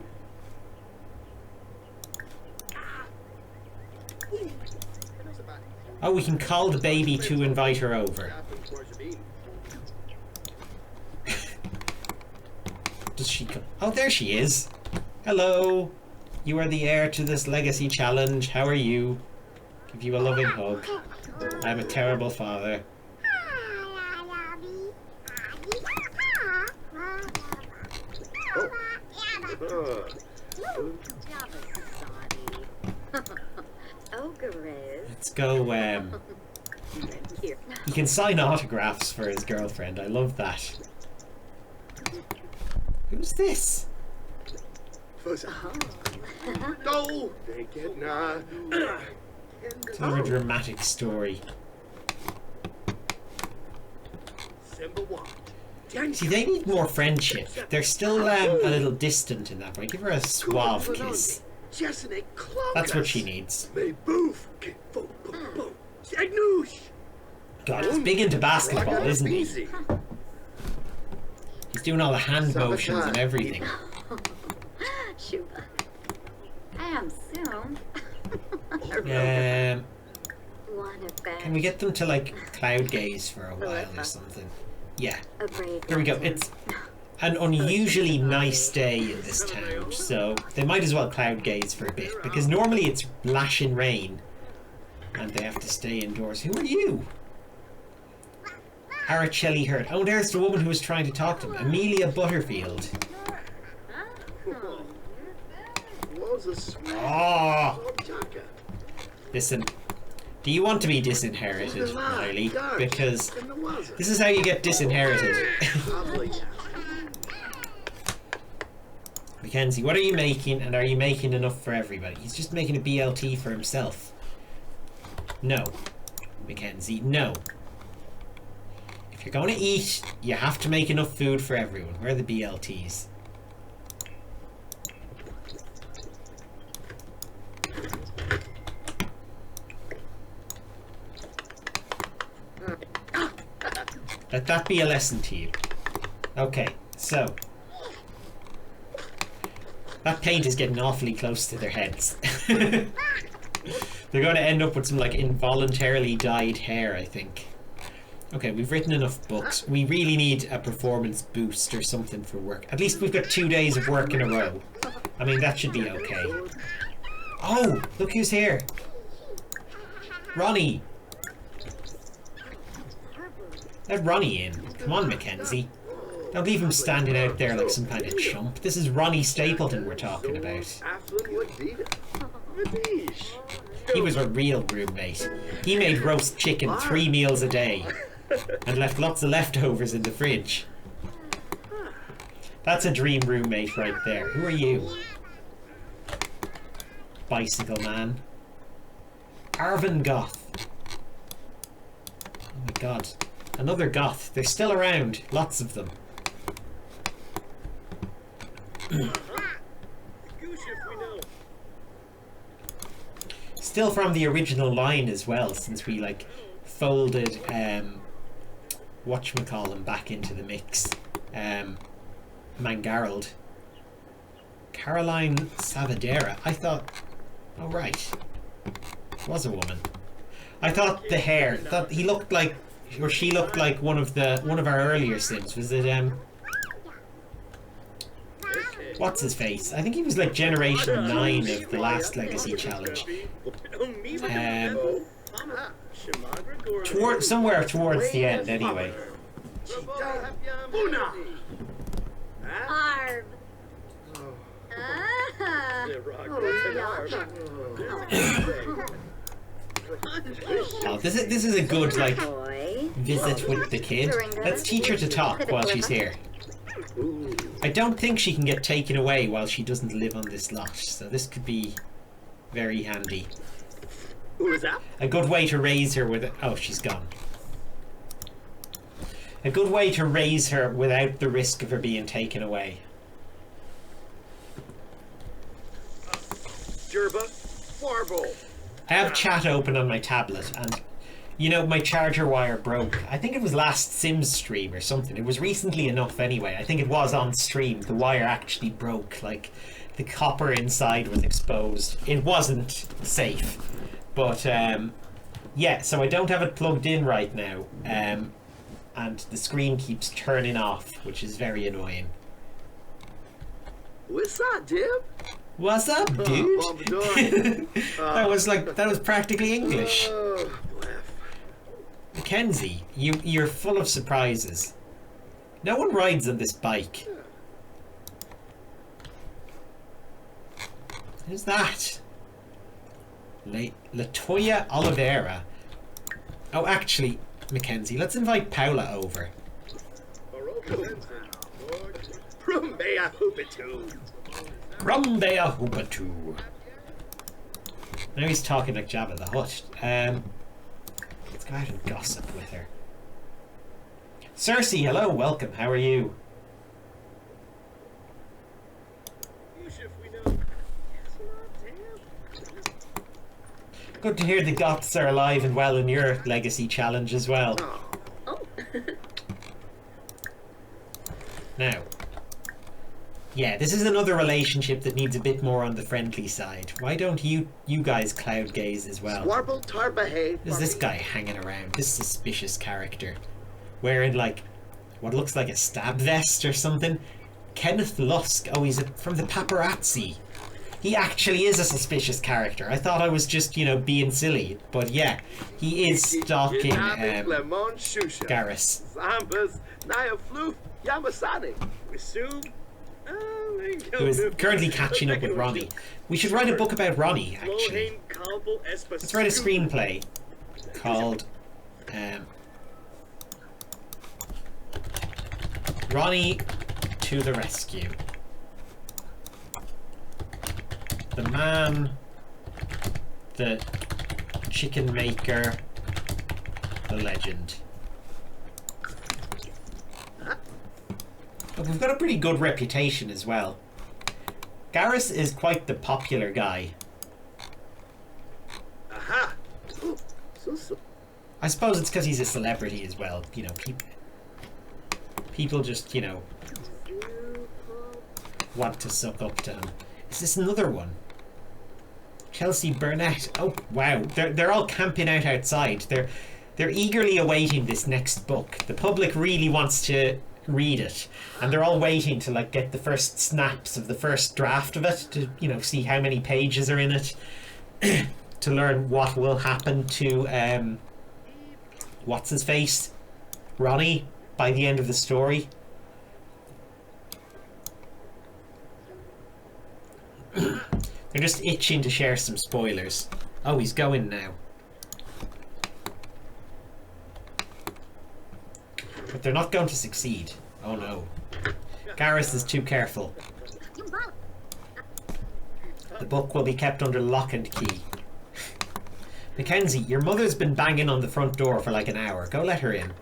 Oh, we can call the baby to invite her over. Does she come? Oh, there she is. Hello. You are the heir to this legacy challenge. How are you? Give you a loving hug. I'm a terrible father. Let's go. He can sign autographs for his girlfriend. I love that. Who's this? No, they get nah. It's another dramatic story. See, they need more friendship. They're still a little distant in that way. Give her a suave kiss. That's what she needs. God, he's big into basketball, isn't he? He's doing all the hand motions and everything. Can we get them to like cloud gaze for a while or something? Yeah. There we go. It's an unusually nice day in this town, so they might as well cloud gaze for a bit, because normally it's lashing rain and they have to stay indoors. Who are you? Araceli Hurt. Oh, there's the woman who was trying to talk to him. Amelia Butterfield. Oh! Listen, do you want to be disinherited, Miley? Because this is how you get disinherited. Mackenzie, what are you making, and are you making enough for everybody? He's just making a BLT for himself. No. Mackenzie, no. If you're going to eat, you have to make enough food for everyone. Where are the BLTs? Let that be a lesson to you. Okay, so that paint is getting awfully close to their heads. They're going to end up with some like involuntarily dyed hair, I think. Okay, we've written enough books. We really need a performance boost or something for work. At least we've got 2 days of work in a row. I mean, that should be okay. Oh, look who's here. Ronnie. Let Ronnie in. Come on, Mackenzie. Don't leave him standing out there like some kind of chump. This is Ronnie Stapleton we're talking about. He was a real roommate. He made roast chicken 3 meals a day and left lots of leftovers in the fridge. That's a dream roommate right there. Who are you? Bicycle man. Arvin Goth. Oh my god. Another goth. They're still around. Lots of them. Still from the original line as well, since we like folded whatchamacallem back into the mix. Mangarald. Caroline Savadera. I thought, oh right, was a woman. I thought the hair, thought he looked like, or she looked like one of our earlier Sims. Was it what's his face? I think he was like generation 9 of the last Legacy challenge. Somewhere towards the end, anyway. Arb. Oh, this is a good like visit with the kid. Let's teach her to talk while she's here. I don't think she can get taken away while she doesn't live on this lot, so this could be very handy. Who is that? A good way to raise her with... Oh, she's gone. A good way to raise her without the risk of her being taken away. Jerba, Marble. I have chat open on my tablet, and you know, my charger wire broke. I think it was last Sims stream or something. It was recently enough anyway. I think it was on stream. The wire actually broke. Like, the copper inside was exposed. It wasn't safe. But, yeah, so I don't have it plugged in right now. And the screen keeps turning off, which is very annoying. What's up, Dib? What's up, dude? That was practically English. Mackenzie, you're full of surprises. No one rides on this bike. Who's that? Latoya Oliveira. Oh, actually, Mackenzie, let's invite Paula over. Rumbea Hoopatoo. Rumbea Hoopatoo. Now he's talking like Jabba the Hutt. Let's go out and gossip with her. Cersei, hello, welcome. How are you? Good to hear the Goths are alive and well in your legacy challenge as well. Oh. Now, yeah, this is another relationship that needs a bit more on the friendly side. Why don't you guys cloud gaze as well? Warble Tarbahay. There's this guy hanging around, this suspicious character, wearing like what looks like a stab vest or something. Kenneth Lusk. Oh, he's from the paparazzi. He actually is a suspicious character. I thought I was just, you know, being silly. But yeah, he is stalking Garrus. Zambas, Naya Floof, Yamasani. Wisum. Who is currently catching up with Ronnie. We should write a book about Ronnie, actually. Let's write a screenplay called Ronnie to the Rescue. The man, the chicken maker, the legend. But we've got a pretty good reputation as well. Garrus is quite the popular guy. Aha! I suppose it's because he's a celebrity as well. You know, people just, you know, want to suck up to him. Is this another one? Chelsea Burnett. Oh wow, they're all camping out outside. They're eagerly awaiting this next book. The public really wants to read it, and they're all waiting to like get the first snaps of the first draft of it to, you know, see how many pages are in it, to learn what will happen to what's his face, Ronnie, by the end of the story. They're just itching to share some spoilers. Oh, he's going now. But they're not going to succeed. Oh no. Garrus is too careful. The book will be kept under lock and key. Mackenzie, your mother's been banging on the front door for like an hour. Go let her in.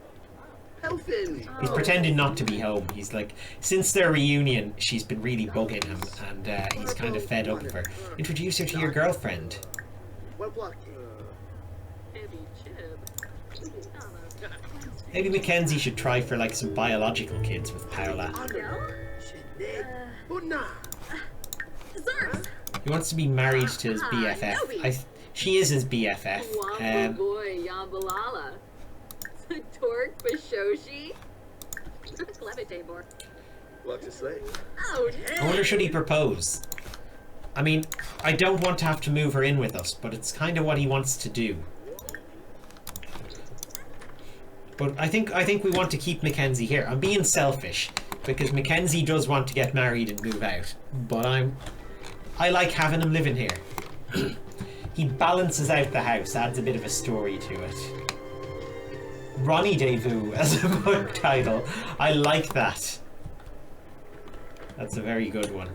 He's pretending not to be home. He's like, since their reunion, she's been really bugging him, and he's kind of fed up of her. Introduce her to your girlfriend. Maybe Mackenzie should try for like some biological kids with Paola. He wants to be married to his BFF. She is his BFF. Torque Bashoshi. What to say? I wonder, should he propose? I mean, I don't want to have to move her in with us, but it's kind of what he wants to do. But I think we want to keep Mackenzie here. I'm being selfish because Mackenzie does want to get married and move out, but I like having him living here. He balances out the house, adds a bit of a story to it. Ronnie Devu as a book title. I like that. That's a very good one.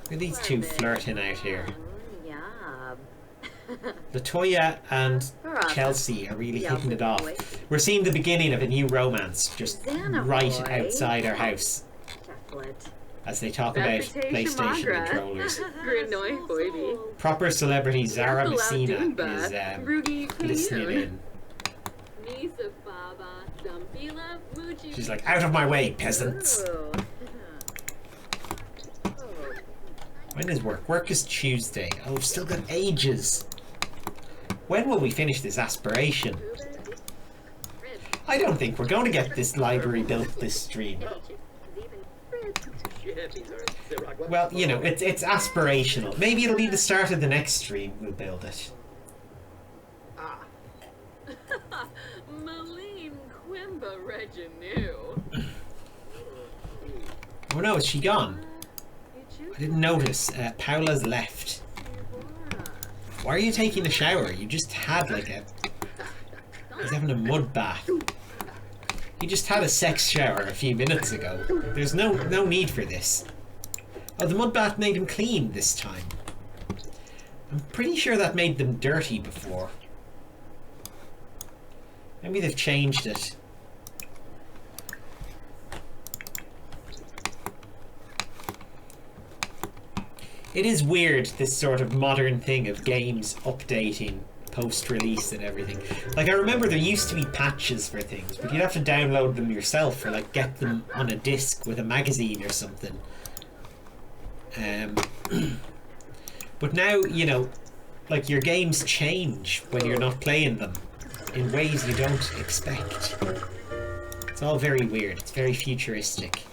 Look at these two flirting out here. Latoya and Chelsea are really hitting it off. We're seeing the beginning of a new romance just right outside our house as they talk about PlayStation controllers. Proper celebrity Zara Messina is listening in. She's like, out of my way, peasants. When is work? Work is Tuesday. Oh, we've still got ages. When will we finish this aspiration? I don't think we're going to get this library built this stream. Well, you know, it's aspirational. Maybe it'll be the start of the next stream we'll build it. Oh no, is she gone? I didn't notice. Paula's left. Why are you taking a shower? You just had like a... He's having a mud bath. He just had a sex shower a few minutes ago. There's no need for this. Oh, the mud bath made him clean this time. I'm pretty sure that made them dirty before. Maybe they've changed it. It is weird, this sort of modern thing of games updating post-release and everything. Like, I remember there used to be patches for things, but you'd have to download them yourself or, like, get them on a disc with a magazine or something. But now, you know, like, your games change when you're not playing them in ways you don't expect. It's all very weird. It's very futuristic.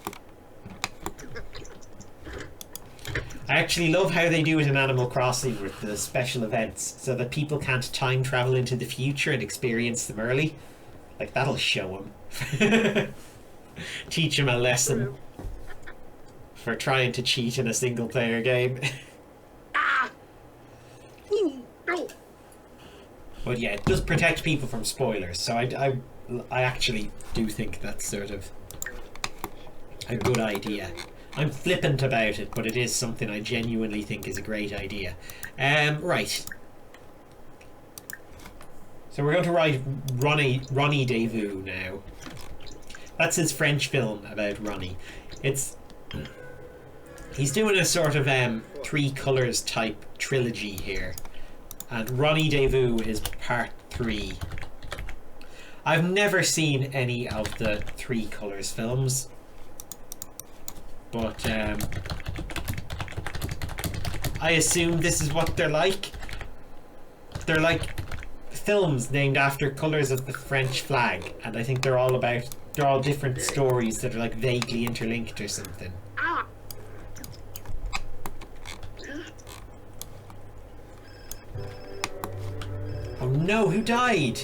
I actually love how they do it in Animal Crossing with the special events, so that people can't time travel into the future and experience them early. Like, that'll show them. Teach them a lesson for trying to cheat in a single player game. But yeah, it does protect people from spoilers, so I actually do think that's sort of a good idea. I'm flippant about it, but it is something I genuinely think is a great idea. Right. So we're going to write Ronnie Devu now. That's his French film about Ronnie. He's doing a sort of three colours type trilogy here. And Ronnie Devu is part 3. I've never seen any of the Three Colours films. But I assume this is what they're like. They're like films named after colours of the French flag, and I think they're all different stories that are like vaguely interlinked or something. Oh no, who died?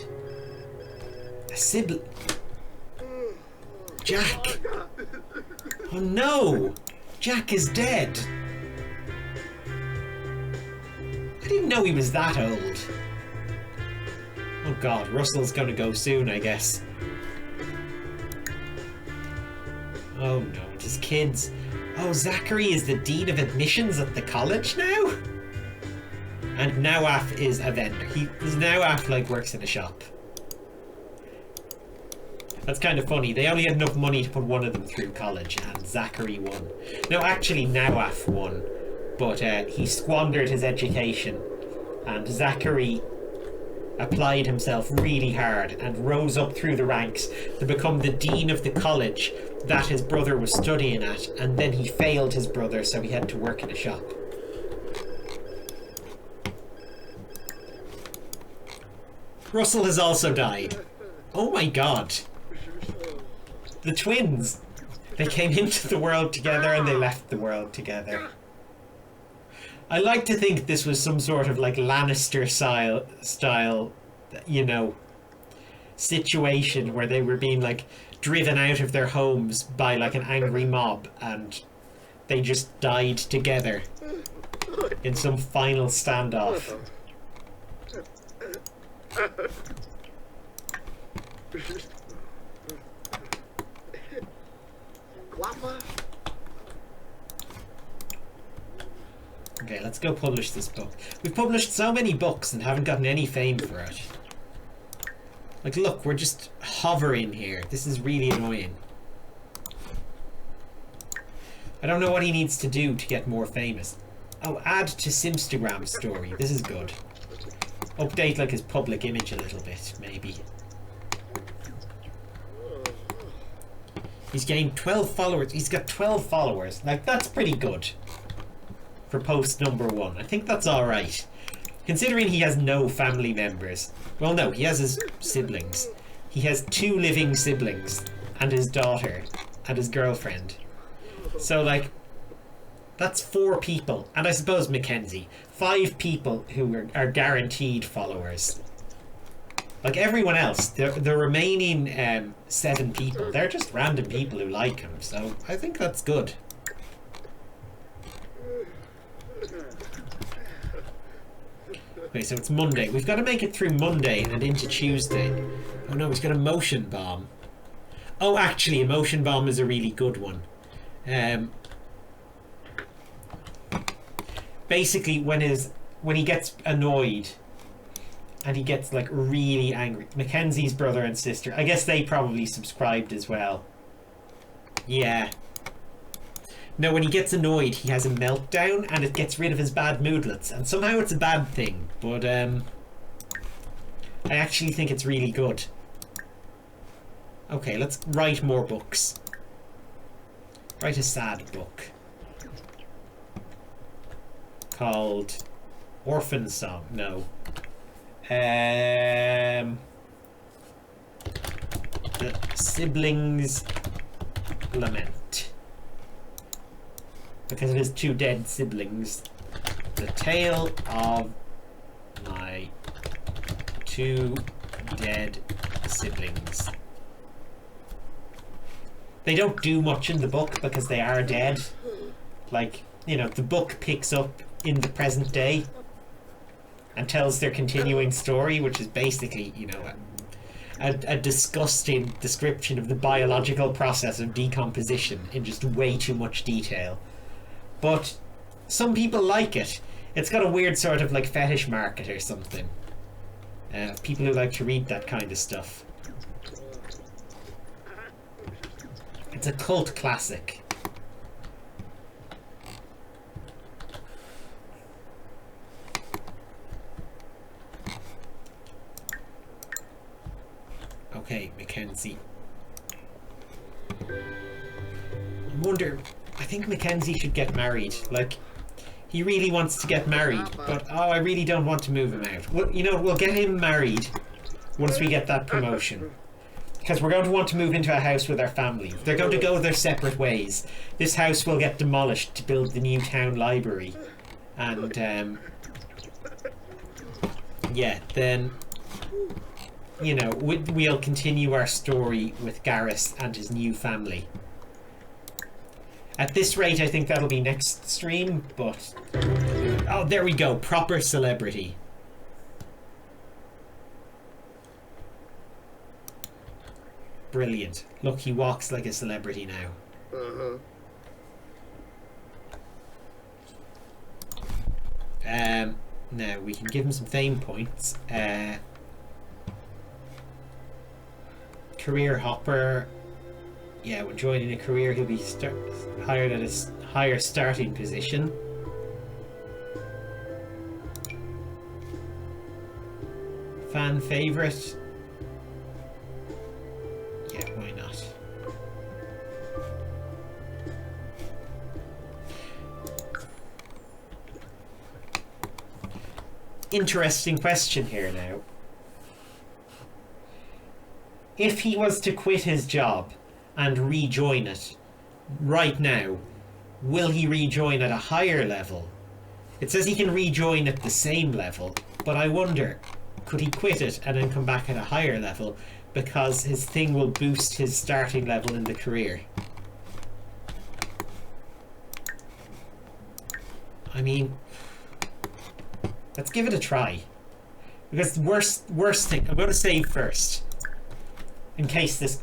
A sibling. Jack. Oh no! Jack is dead! I didn't know he was that old. Oh god, Russell's gonna go soon, I guess. Oh no, and his kids. Oh, Zachary is the Dean of Admissions at the college now? And Nawaf is a vendor. Nawaf, like, works in a shop. That's kind of funny. They only had enough money to put one of them through college, and Zachary won. No, actually, Nawaf won, but he squandered his education, and Zachary applied himself really hard and rose up through the ranks to become the dean of the college that his brother was studying at, and then he failed his brother, so he had to work in a shop. Russell has also died. Oh my god. The twins! They came into the world together and they left the world together. I like to think this was some sort of like Lannister style, you know, situation where they were being like driven out of their homes by like an angry mob and they just died together in some final standoff. Okay, let's go publish this book. We've published so many books and haven't gotten any fame for it. Like, look, we're just hovering here. This is really annoying. I don't know what he needs to do to get more famous. Oh, add to Simstagram story. This is good. Update, like, his public image a little bit, maybe. He's gained 12 followers. He's got 12 followers. Like, that's pretty good for post number 1. I think that's alright. Considering he has no family members. Well, no, he has his siblings. He has 2 living siblings and his daughter and his girlfriend. So, like, that's 4 people. And I suppose Mackenzie. 5 people who are guaranteed followers. Like everyone else, the remaining 7 people, they're just random people who like him, so I think that's good. Okay, so it's Monday. We've got to make it through Monday and into Tuesday. Oh no, he's got a motion bomb. Oh, actually, a motion bomb is a really good one. Basically, when he gets annoyed and he gets like really angry. Mackenzie's brother and sister, I guess they probably subscribed as well. Yeah. No, when he gets annoyed, he has a meltdown and it gets rid of his bad moodlets. And somehow it's a bad thing, but I actually think it's really good. Okay, let's write more books. Write a sad book. Called Orphan Song. No. The Siblings Lament. Because of his two dead siblings. The tale of my two dead siblings. They don't do much in the book because they are dead. Like, you know, the book picks up in the present day and tells their continuing story, which is basically, you know, a disgusting description of the biological process of decomposition in just way too much detail. But some people like it. It's got a weird sort of like fetish market or something. People who like to read that kind of stuff. It's a cult classic. Okay, Mackenzie. I think Mackenzie should get married. Like, he really wants to get married, but oh, I really don't want to move him out. Well, you know, we'll get him married once we get that promotion. Because we're going to want to move into a house with our family. They're going to go their separate ways. This house will get demolished to build the new town library. And, yeah, then, you know, we'll continue our story with Garrus and his new family. At this rate, I think that'll be next stream, but... Oh, there we go. Proper celebrity. Brilliant. Look, he walks like a celebrity now. Now, we can give him some fame points. Career hopper. Yeah, when joining a career, he'll be hired at a higher starting position. Fan favorite. Yeah, why not? Interesting question here now. If he was to quit his job and rejoin it right now, will he rejoin at a higher level? It says he can rejoin at the same level, but I wonder, could he quit it and then come back at a higher level because his thing will boost his starting level in the career? I mean, let's give it a try. Because the worst thing, I'm going to save first in case this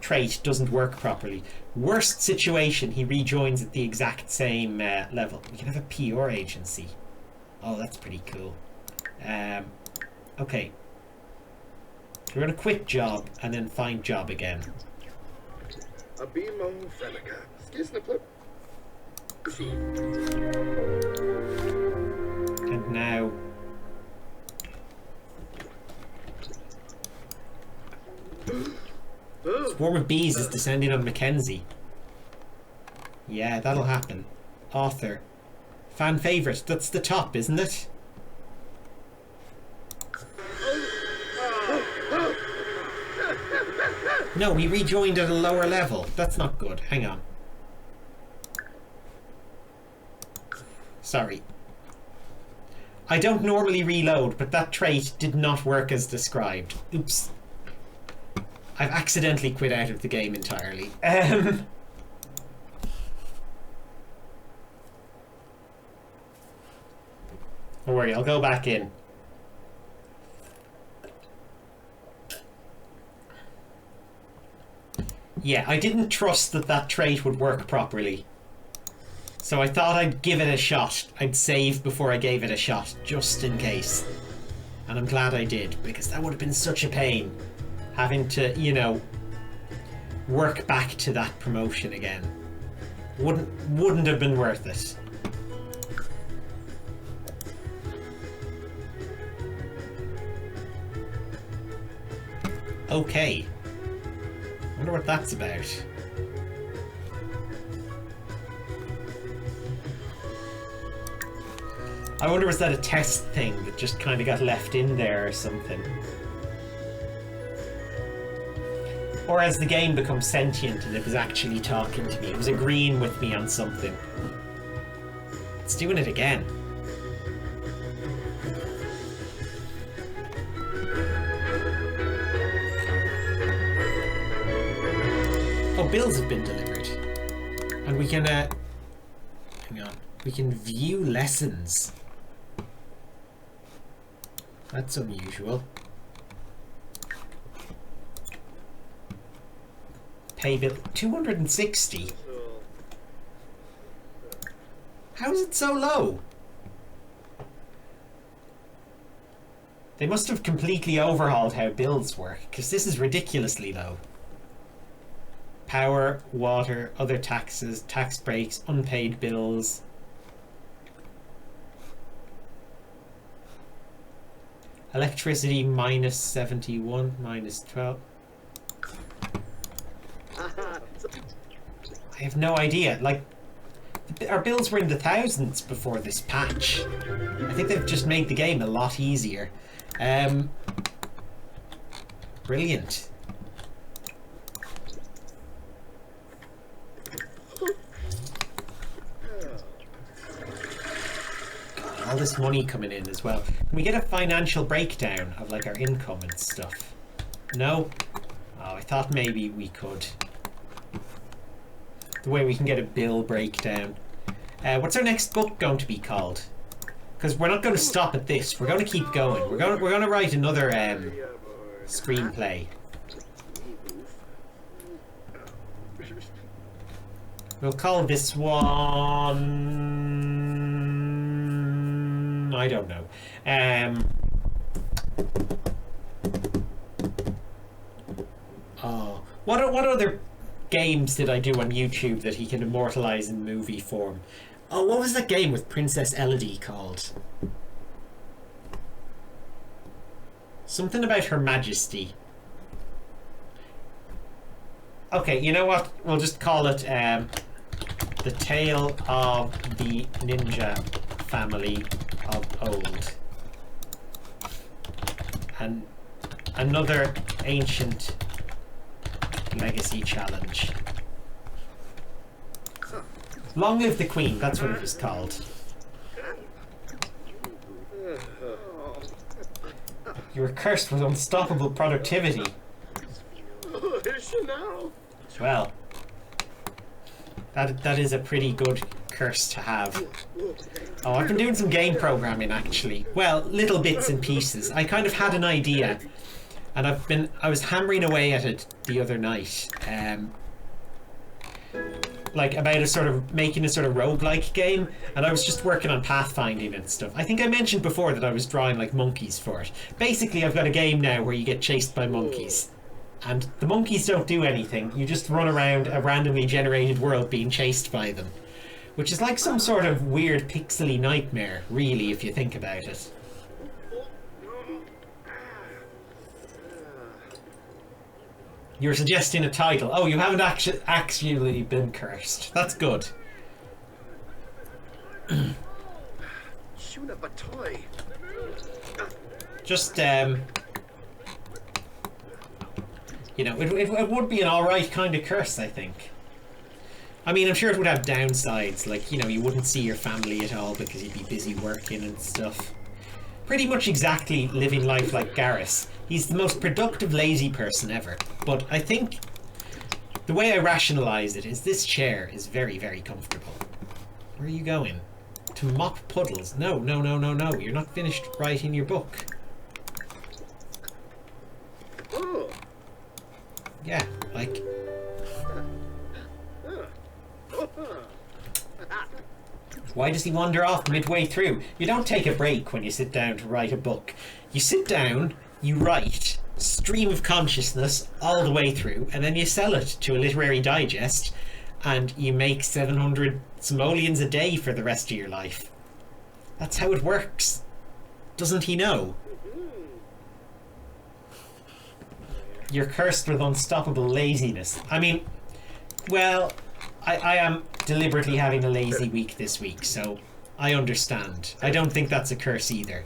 trait doesn't work properly. Worst situation, he rejoins at the exact same level. We can have a PR agency. Oh, that's pretty cool. Okay. We're going to quit job and then find job again. And now... Swarm of bees is descending on Mackenzie. Yeah, that'll happen. Author. Fan favourite. That's the top, isn't it? No, he rejoined at a lower level. That's not good. Hang on. Sorry. I don't normally reload, but that trait did not work as described. Oops. I've accidentally quit out of the game entirely. Don't worry, I'll go back in. Yeah, I didn't trust that that trait would work properly. So I thought I'd give it a shot. I'd save before I gave it a shot, just in case. And I'm glad I did, because that would have been such a pain. Having to, you know, work back to that promotion again. Wouldn't have been worth it. Okay. Wonder what that's about. I wonder, was that a test thing that just kind of got left in there or something? Or as the game becomes sentient and it was actually talking to me, it was agreeing with me on something. It's doing it again. Oh, bills have been delivered. And we can, hang on, we can view lessons. That's unusual. Pay bill 260. How is it so low? They must have completely overhauled how bills work, because this is ridiculously low. Power, water, other taxes, tax breaks, unpaid bills. Electricity minus 71, minus 12. I have no idea. Like, our bills were in the thousands before this patch. I think they've just made the game a lot easier. Brilliant. God, all this money coming in as well. Can we get a financial breakdown of like our income and stuff? No? Oh, I thought maybe we could. The way we can get a bill breakdown. What's our next book going to be called? Because we're not going to stop at this. We're going to keep going. We're going to write another screenplay. We'll call this one... I don't know. Oh, what other games did I do on YouTube that he can immortalize in movie form? Oh, what was that game with Princess Elodie called? Something about Her Majesty. Okay, you know what? We'll just call it The Tale of the Ninja Family of Old. And another ancient legacy challenge. Long Live the Queen, that's what it was called. You were cursed with unstoppable productivity. Well, that is a pretty good curse to have. Oh, I've been doing some game programming actually. Well, little bits and pieces. I kind of had an idea, and I was hammering away at it the other night. Like about making a sort of roguelike game, and I was just working on pathfinding and stuff. I think I mentioned before that I was drawing like monkeys for it. Basically, I've got a game now where you get chased by monkeys. And the monkeys don't do anything. You just run around a randomly generated world being chased by them. Which is like some sort of weird pixely nightmare, really, if you think about it. You're suggesting a title. Oh, you haven't actually been cursed. That's good. Shoot up a toy. Just, you know, it would be an alright kind of curse, I think. I mean, I'm sure it would have downsides, like, you know, you wouldn't see your family at all because you'd be busy working and stuff. Pretty much exactly living life like Garrus. He's the most productive, lazy person ever. But I think the way I rationalise it is this chair is very, very comfortable. Where are you going? to mop puddles. No, no, no, no, no. You're not finished writing your book. Oh. Yeah, like... Why does he wander off midway through? You don't take a break when you sit down to write a book. You sit down, you write, stream of consciousness all the way through, and then you sell it to a literary digest, and you make 700 simoleons a day for the rest of your life. That's how it works. Doesn't he know? You're cursed with unstoppable laziness. I mean, well, I am deliberately having a lazy week this week, so I understand. I don't think that's a curse either.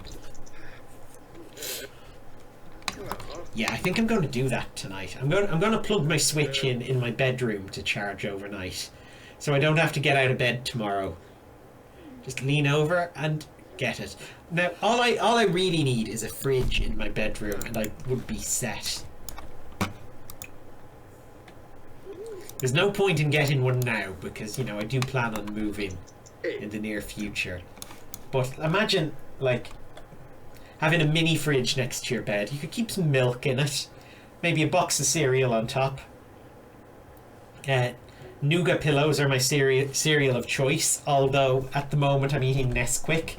Yeah, I think I'm going to do that tonight. I'm going to plug my Switch in my bedroom to charge overnight, so I don't have to get out of bed tomorrow. Just lean over and get it. Now, all I really need is a fridge in my bedroom, and I would be set. There's no point in getting one now because, you know, I do plan on moving in the near future. But imagine, like, having a mini fridge next to your bed. You could keep some milk in it. Maybe a box of cereal on top. Nougat pillows are my cereal of choice. Although, at the moment, I'm eating Nesquik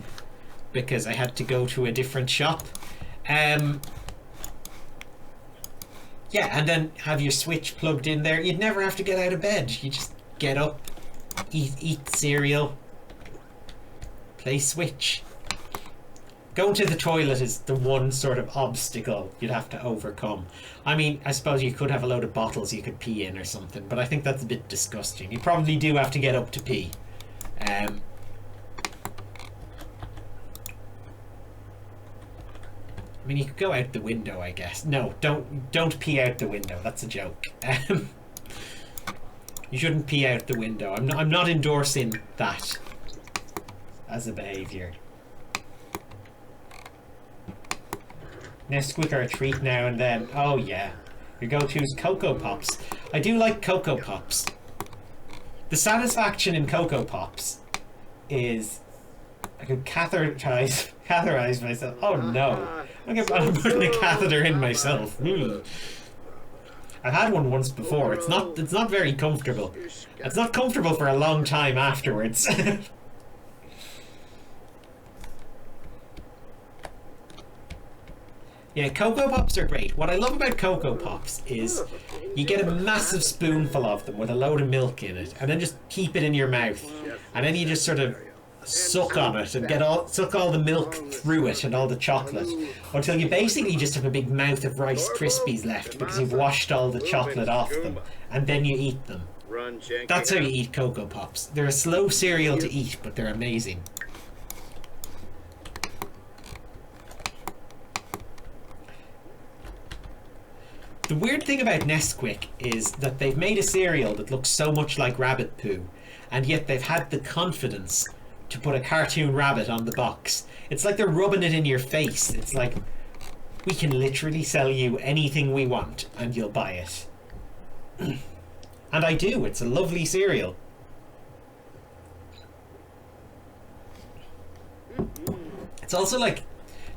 because I had to go to a different shop. Yeah, and then have your Switch plugged in there. You'd never have to get out of bed. You just get up, eat cereal, play Switch. Going to the toilet is the one sort of obstacle you'd have to overcome. I mean, I suppose you could have a load of bottles you could pee in or something, but I think that's a bit disgusting. You probably do have to get up to pee. I mean, you could go out the window, I guess. No, don't pee out the window. That's a joke. You shouldn't pee out the window. I'm not endorsing that as a behaviour. Nesquik are a treat now and then. Oh yeah, your go-to is Cocoa Pops. I do like Cocoa Pops. The satisfaction in Cocoa Pops is I could catheterize myself. Oh no. I'm putting a catheter in myself. I've had one once before. It's not very comfortable. It's not comfortable for a long time afterwards. Yeah, Cocoa Pops are great. What I love about Cocoa Pops is you get a massive spoonful of them with a load of milk in it, and then just keep it in your mouth, and then you just sort of suck on it and suck all the milk through it and all the chocolate until you basically just have a big mouth of Rice Krispies left because you've washed all the chocolate off them, and then you eat them. That's how you eat Cocoa Pops. They're a slow cereal to eat, but they're amazing. The weird thing about Nesquik is that they've made a cereal that looks so much like rabbit poo, and yet they've had the confidence to put a cartoon rabbit on the box. It's like they're rubbing it in your face. It's like, we can literally sell you anything we want and you'll buy it. And I do. It's a lovely cereal. It's also like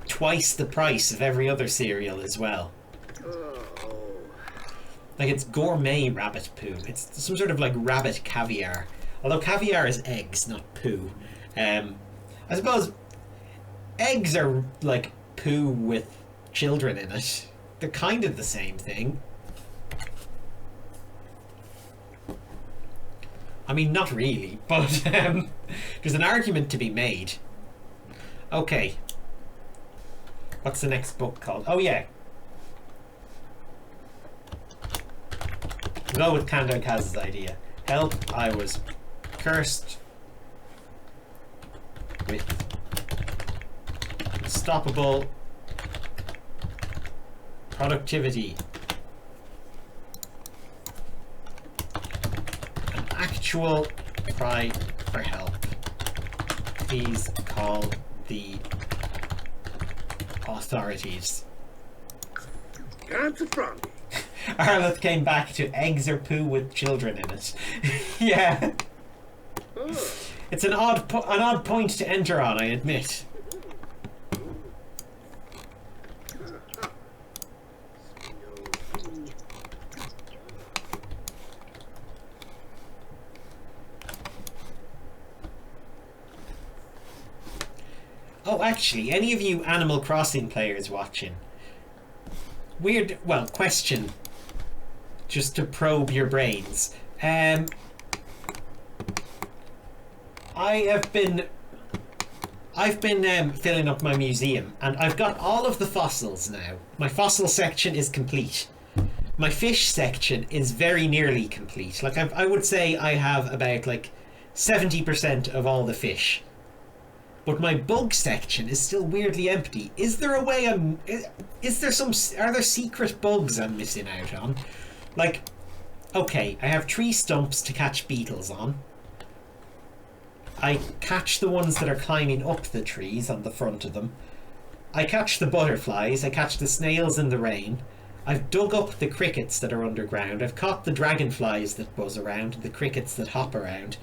twice the price of every other cereal as well. Like, it's gourmet rabbit poo. It's some sort of like rabbit caviar. Although caviar is eggs, not poo. I suppose eggs are like poo with children in it. They're kind of the same thing. I mean, not really, but there's an argument to be made. Okay. What's the next book called? Oh yeah. Go with Kando Kaz's idea. Help, I was cursed with unstoppable productivity. An actual cry for help. Please call the authorities. Arleth came back to eggs or poo with children in it. Yeah. It's an odd point to enter on, I admit. Oh, actually, any of you Animal Crossing players watching? Weird, well, question. Just to probe your brains. I've been filling up my museum, and I've got all of the fossils now. My fossil section is complete. My fish section is very nearly complete. Like I would say I have about like 70% of all the fish. But my bug section is still weirdly empty. Is there a way are there secret bugs I'm missing out on? Like, okay, I have tree stumps to catch beetles on. I catch the ones that are climbing up the trees on the front of them. I catch the butterflies, I catch the snails in the rain. I've dug up the crickets that are underground. I've caught the dragonflies that buzz around, the crickets that hop around.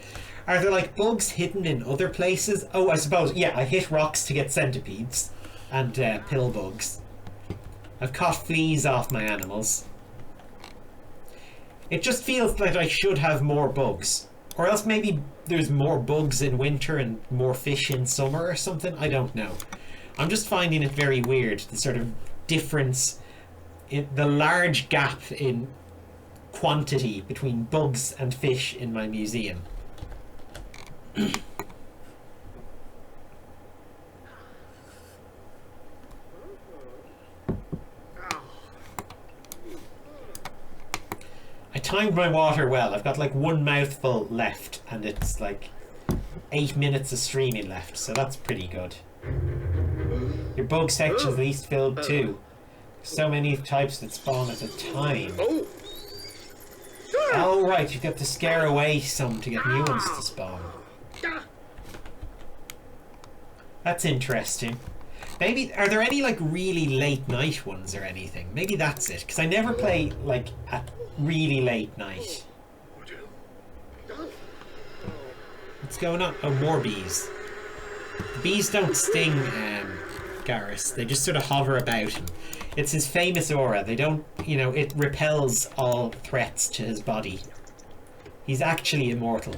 Are there like bugs hidden in other places? Oh, I suppose, yeah, I hit rocks to get centipedes and pill bugs. I've caught fleas off my animals. It just feels like I should have more bugs. Or else maybe there's more bugs in winter and more fish in summer or something. I don't know. I'm just finding it very weird, the sort of difference, in the large gap in quantity between bugs and fish in my museum. I timed my water well. I've got like one mouthful left, and it's like 8 minutes of streaming left, so that's pretty good. Your bug section's at least filled too. So many types that spawn at a time. Oh right, you've got to scare away some to get new ones to spawn. That's interesting. Maybe, are there any like really late night ones or anything? Maybe that's it, because I never play like at really late night. What's going on? Oh, more bees. The bees don't sting Garrus. They just sort of hover about him. It's his famous aura. They don't, you know, it repels all threats to his body. He's actually immortal.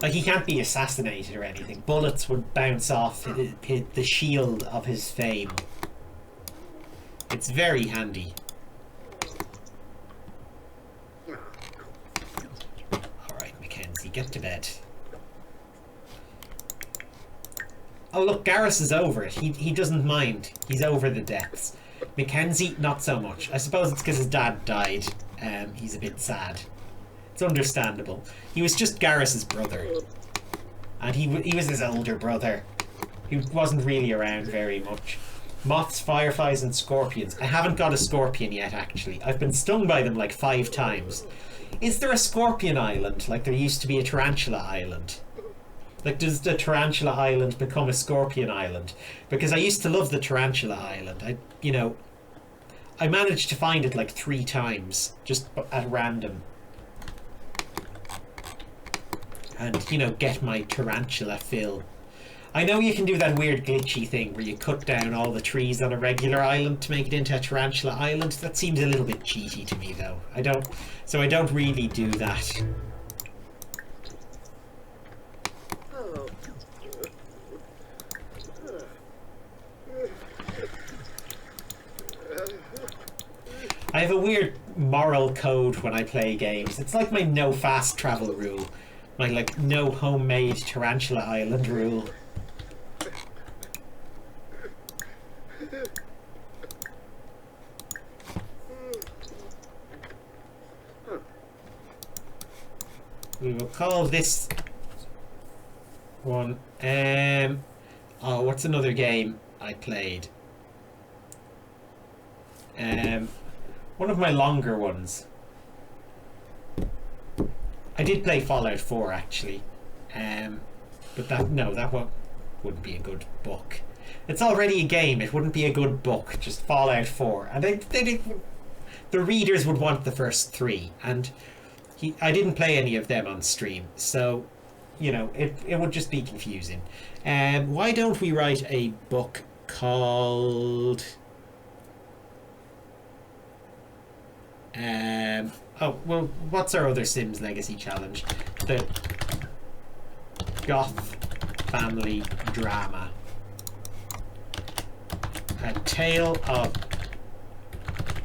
Like, he can't be assassinated or anything. Bullets would bounce off the shield of his fame. It's very handy. Alright, Mackenzie, get to bed. Oh look, Garrus is over it. He doesn't mind. He's over the depths. Mackenzie, not so much. I suppose it's because his dad died. He's a bit sad. It's understandable. He was just Garrus's brother. And he was his older brother. He wasn't really around very much. Moths, fireflies and scorpions. I haven't got a scorpion yet, actually. I've been stung by them like 5 times. Is there a scorpion island like there used to be a tarantula island? Like, does the tarantula island become a scorpion island? Because I used to love the tarantula island. I managed to find it like 3 times, just at random. And, you know, get my tarantula fill. I know you can do that weird glitchy thing where you cut down all the trees on a regular island to make it into a tarantula island. That seems a little bit cheaty to me, though. I don't really do that. I have a weird moral code when I play games. It's like my no fast travel rule. My, like, no homemade tarantula island rule. We will call this one, oh, what's another game I played? One of my longer ones. I did play Fallout 4 actually, but that one wouldn't be a good book. It's already a game. It wouldn't be a good book. Just Fallout 4, and the readers would want the first three, and I didn't play any of them on stream, so you know it would just be confusing. Why don't we write a book called oh well, what's our other Sims Legacy challenge? The Goth Family Drama, a tale of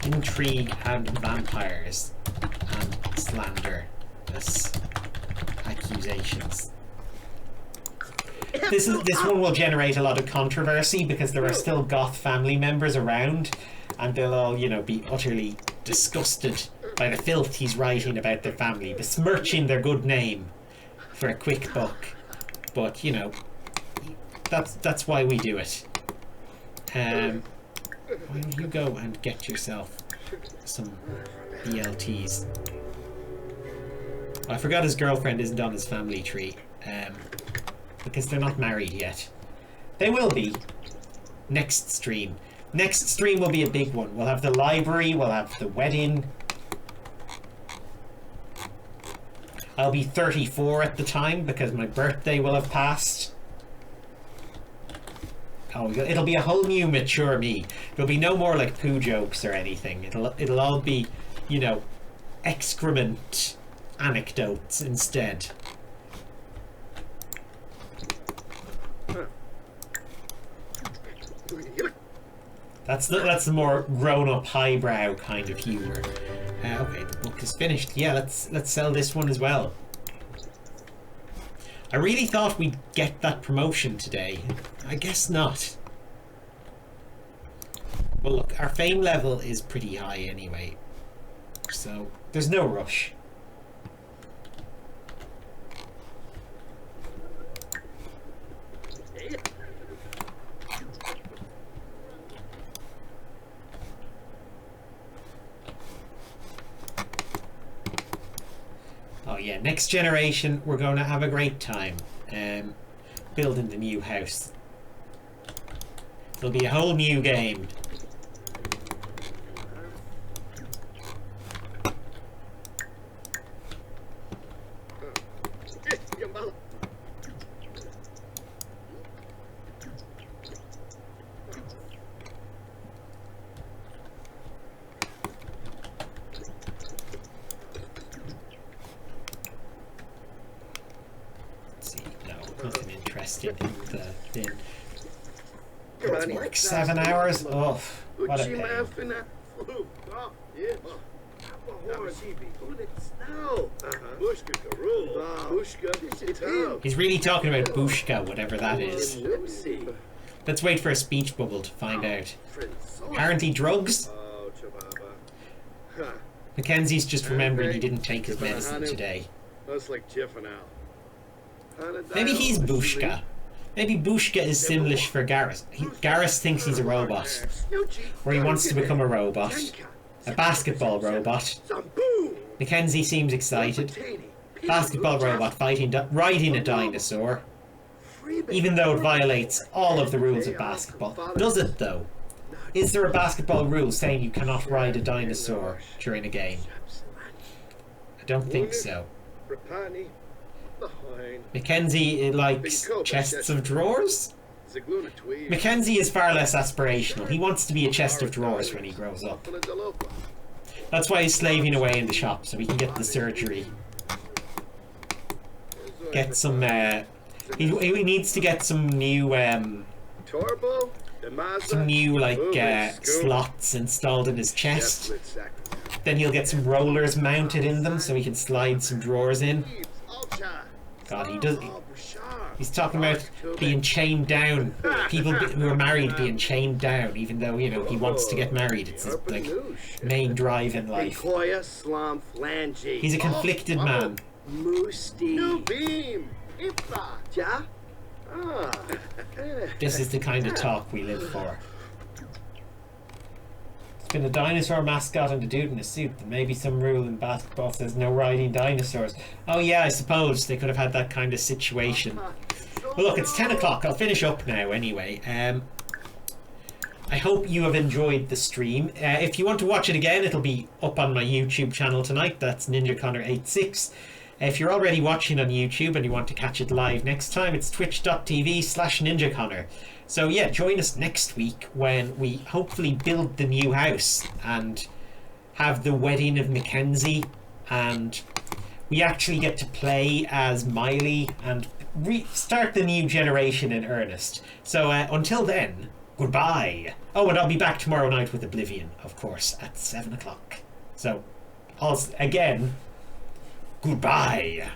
intrigue and vampires and slanderous accusations. This one will generate a lot of controversy because there are still Goth family members around, and they'll all, you know, be utterly disgusted by the filth he's writing about their family, besmirching their good name for a quick buck. But you know, that's why we do it. Why don't you go and get yourself some BLTs? I forgot his girlfriend isn't on his family tree, because they're not married yet. They will be next stream. Next stream will be a big one. We'll have the library, we'll have the wedding. I'll be 34 at the time because my birthday will have passed. Oh, it'll be a whole new mature me. There'll be no more like poo jokes or anything. It'll all be, you know, excrement anecdotes instead. That's the more grown-up, highbrow kind of humor. Okay, the book is finished. Yeah, let's sell this one as well. I really thought we'd get that promotion today. I guess not. Well, look, our fame level is pretty high anyway, so there's no rush. Oh yeah, next generation, we're going to have a great time building the new house. It'll be a whole new game. Nothing interesting in the bin. It's work 7 hours? Oh, what a pain. He's really talking about Bushka, whatever that is. Let's wait for a speech bubble to find out. Apparently drugs? Mackenzie's just remembering he didn't take his medicine today. Maybe he's Bushka. Maybe Bushka is Simlish for Garrus. Garrus thinks he's a robot. Or he wants to become a robot. A basketball robot. Mackenzie seems excited. Basketball robot riding a dinosaur. Even though it violates all of the rules of basketball. Does it though? Is there a basketball rule saying you cannot ride a dinosaur during a game? I don't think so. Mackenzie likes chests of drawers? Mackenzie is far less aspirational. He wants to be a chest of drawers when he grows up. That's why he's slaving away in the shop, so he can get the surgery. Get some, he needs to get some new, slots installed in his chest. Then he'll get some rollers mounted in them so he can slide some drawers in. God, he's talking about being chained down. People who are married being chained down, even though, you know, he wants to get married. It's his, like, main drive in life. He's a conflicted man. This is the kind of talk we live for. It's been a dinosaur mascot and a dude in a suit, and maybe some rule in basketball says no riding dinosaurs. Oh yeah, I suppose they could have had that kind of situation. Well look, it's 10 o'clock. I'll finish up now anyway. I hope you have enjoyed the stream. If you want to watch it again, it'll be up on my YouTube channel tonight. That's NinjaConnor86. If you're already watching on YouTube and you want to catch it live next time, it's twitch.tv/NinjaConnor. So yeah, join us next week when we hopefully build the new house and have the wedding of Mackenzie, and we actually get to play as Miley and start the new generation in earnest. So until then, goodbye. Oh, and I'll be back tomorrow night with Oblivion, of course, at 7 o'clock. So, again, goodbye.